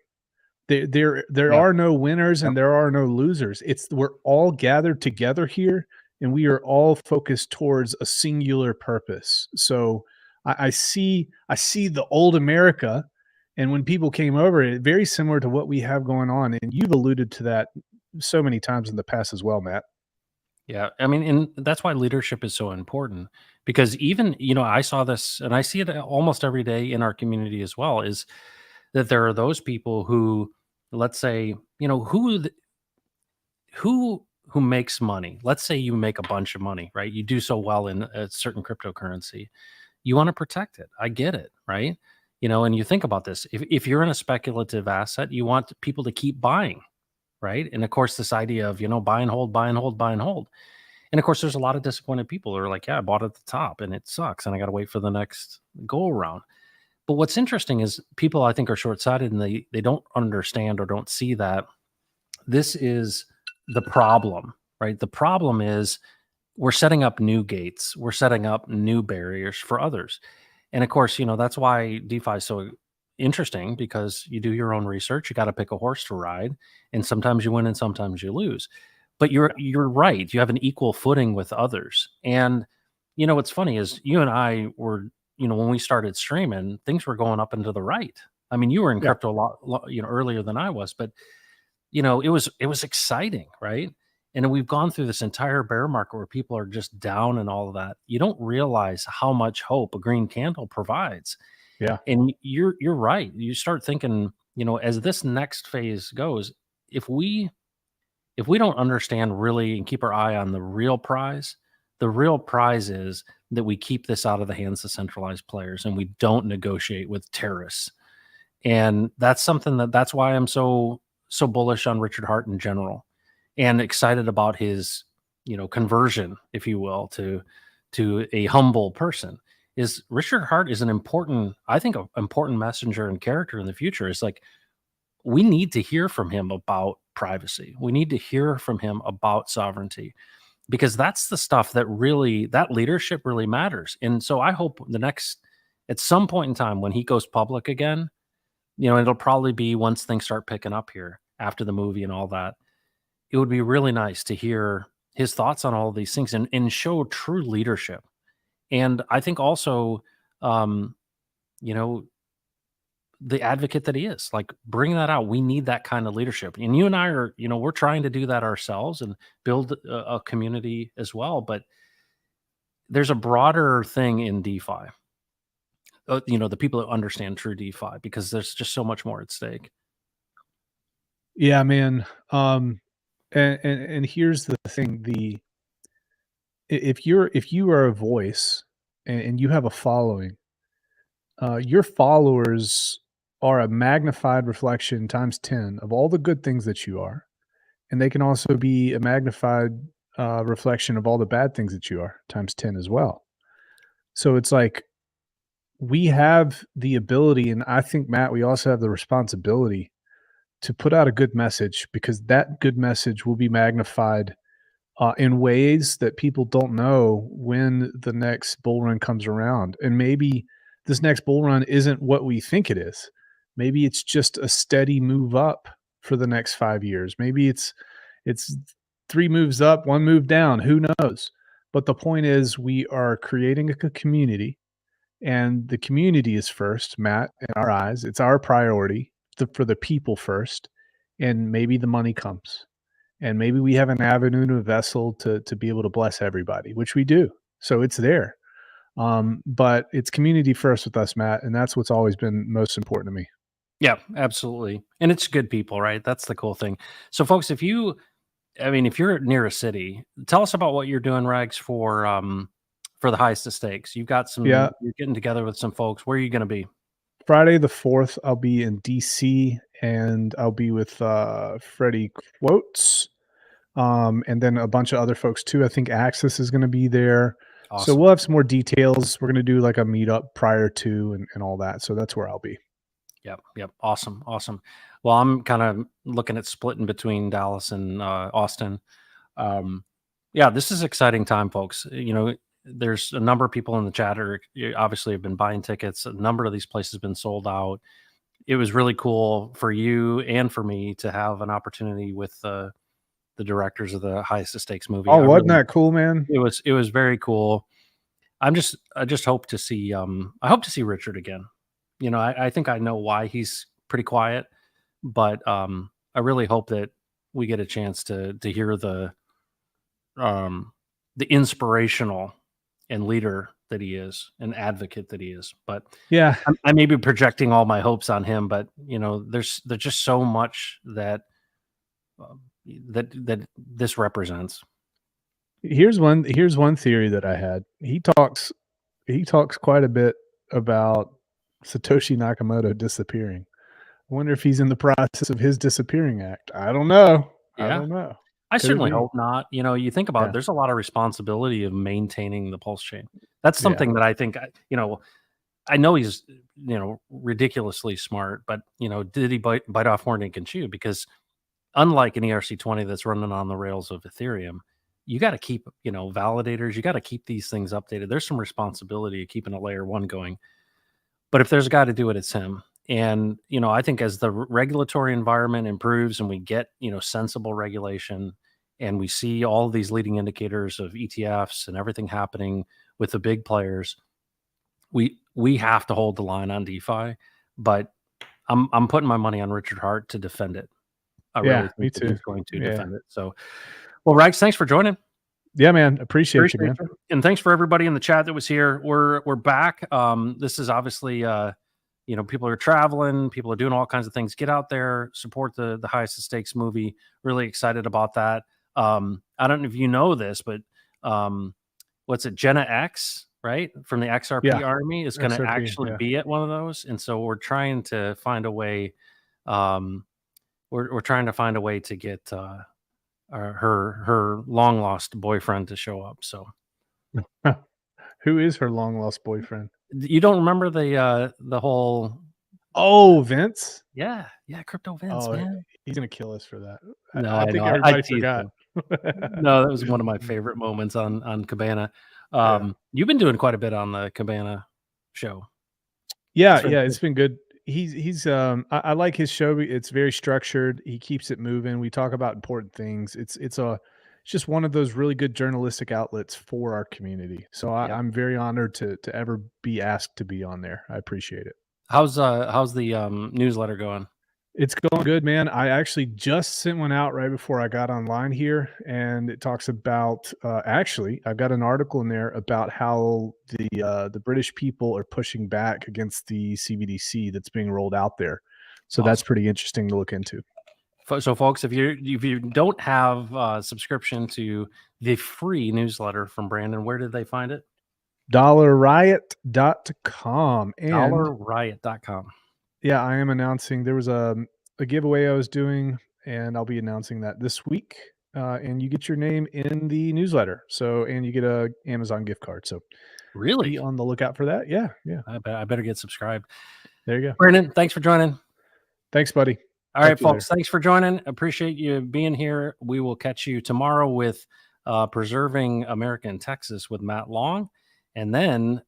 There Yeah. are no winners Yep. and there are no losers. It's we're all gathered together here, and we are all focused towards a singular purpose. So I see the old America, and when people came over, it very similar to what we have going on. And you've alluded to that so many times in the past as well, Matt. Yeah. I mean, and that's why leadership is so important, because even, I saw this and I see it almost every day in our community as well, is that there are those people who, let's say, who makes money. Let's say you make a bunch of money, right? You do so well in a certain cryptocurrency. You want to protect it. I get it, right? And you think about this. If you're in a speculative asset, you want people to keep buying, right? And of course, this idea of, buy and hold, buy and hold, buy and hold. And of course, there's a lot of disappointed people who are like, yeah, I bought at the top and it sucks. And I got to wait for the next go around. But what's interesting is people, I think, are short sighted and they don't understand or don't see that This is the problem, right? The problem is we're setting up new gates, we're setting up new barriers for others. And of course, that's why DeFi is so interesting, because you do your own research, you got to pick a horse to ride, and sometimes you win and sometimes you lose. But you're right, you have an equal footing with others. And what's funny is you and I were, when we started streaming, things were going up and to the right. I mean, you were in Yeah. crypto a lot, earlier than I was, but it was exciting, right? And we've gone through this entire bear market where people are just down and all of that. You don't realize how much hope a green candle provides. Yeah. And you're right. You start thinking, as this next phase goes, if we don't understand really and keep our eye on the real prize is that we keep this out of the hands of centralized players and we don't negotiate with terrorists. And that's why I'm so bullish on Richard Hart in general, and excited about his conversion, if you will, to a humble person. Is Richard Hart is an important, I think, an important messenger and character in the future. Is like, we need to hear from him about privacy. We need to hear from him about sovereignty, because that's the stuff that leadership really matters. And so I hope at some point in time when he goes public again, it'll probably be once things start picking up here after the movie and all that. It would be really nice to hear his thoughts on all of these things, and show true leadership. And I think also, um, you know, the advocate that he is, like, bring that out. We need that kind of leadership. And you and I are, we're trying to do that ourselves and build a community as well. But there's a broader thing in DeFi, the people that understand true DeFi, because there's just so much more at stake. Yeah, man. And here's the thing: if you are a voice and you have a following, your followers are a magnified reflection times 10 of all the good things that you are, and they can also be a magnified reflection of all the bad things that you are times 10 as well. So it's like we have the ability, and I think, Matt, we also have the responsibility to put out a good message, because that good message will be magnified in ways that people don't know when the next bull run comes around. And maybe this next bull run isn't what we think it is. Maybe it's just a steady move up for the next 5 years. Maybe it's 3 moves up, 1 move down. Who knows? But the point is, we are creating a community, and the community is first, Matt, in our eyes. It's our priority for the people first, and maybe the money comes, and maybe we have an avenue and a vessel to be able to bless everybody, which we do. So it's there. But it's community first with us, Matt, and that's what's always been most important to me. Yeah, absolutely. And it's good people, right? That's the cool thing. So folks, if you're near a city, tell us about what you're doing, Rags, for the highest of stakes. Yeah, You're getting together with some folks. Where are you going to be? Friday the 4th, I'll be in DC, and I'll be with Freddie Quotes, and then a bunch of other folks too. I think Axis is going to be there. So Awesome. we'll have some more details. We're going to do like a meetup prior to, and all that. So that's where I'll be. Yep. Yep. Awesome. Awesome. Well, I'm kind of looking at splitting between Dallas and Austin. Um, yeah, this is exciting time, folks. There's a number of people in the chat obviously have been buying tickets. A number of these places have been sold out. It was really cool for you and for me to have an opportunity with the directors of the highest of stakes movie. Oh, wasn't that cool, man? It was very cool. I just hope to see I hope to see Richard again. I think I know why he's pretty quiet, but I really hope that we get a chance to hear the inspirational and leader that he is, an advocate that he is. But Yeah. I may be projecting all my hopes on him, but there's just so much uh, that this represents. Here's one theory that I had. He talks quite a bit about Satoshi Nakamoto disappearing. I wonder if he's in the process of his disappearing act. I don't know. I Yeah, don't know. I Could it certainly be? hope not. You think about it, Yeah. there's a lot of responsibility of maintaining the pulse chain. That's Yeah. something that I think, I know he's, ridiculously smart, but, did he bite off more than he can chew? Because unlike an ERC20 that's running on the rails of Ethereum, you got to keep, validators, you got to keep these things updated. There's some responsibility of keeping a layer one going. But if there's a guy to do it, it's him. And, I think as the regulatory environment improves and we get, sensible regulation and we see all of these leading indicators of ETFs and everything happening with the big players, we have to hold the line on DeFi. But I'm putting my money on Richard Hart to defend it. I Yeah, really me think that too. he's going to Yeah. defend it. So, well, Rex, thanks for joining. Yeah, man. Appreciate you, man. And thanks for everybody in the chat that was here. We're back. This is obviously people are traveling, people are doing all kinds of things. Get out there, support the highest of stakes movie. Really excited about that. I don't know if you know this, but what's it, Jenna X, right? From the XRP army is going to actually be at one of those. And so we're trying to find a way. We're trying to find a way to get her long lost boyfriend to show up. So, who is her long lost boyfriend? You don't remember the whole? Oh, Vince. Yeah, crypto Vince, man. He's gonna kill us for that. No, I think everybody forgot. No, that was one of my favorite moments on Cabana. You've been doing quite a bit on the Cabana show. Yeah, it's been good. He's I like his show. It's very structured. He keeps it moving. We talk about important things. It's just one of those really good journalistic outlets for our community. So I'm very honored to ever be asked to be on there. I appreciate it. How's the newsletter going? It's going good, man. I actually just sent one out right before I got online here, and it talks about actually, I've got an article in there about how the British people are pushing back against the CBDC that's being rolled out there. So that's pretty interesting to look into. So, folks, if you don't have a subscription to the free newsletter from Brandon, where did they find it? $riot.com. And $riot.com. Yeah, I am announcing there was a giveaway I was doing, and I'll be announcing that this week. And you get your name in the newsletter. So, and you get a Amazon gift card. So, really be on the lookout for that. Yeah. I better get subscribed. There you go. Brandon, thanks for joining. Thanks, buddy. All right, folks. Thanks for joining. Appreciate you being here. We will catch you tomorrow with Preserving America in Texas with Matt Long. And then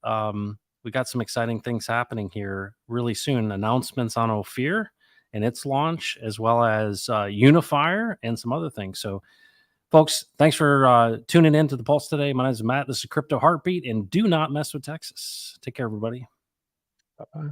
we got some exciting things happening here really soon. Announcements on Ophir and its launch, as well as Unifier and some other things. So, folks, thanks for tuning in to the Pulse today. My name is Matt. This is Crypto Heartbeat, and do not mess with Texas. Take care, everybody. Bye-bye.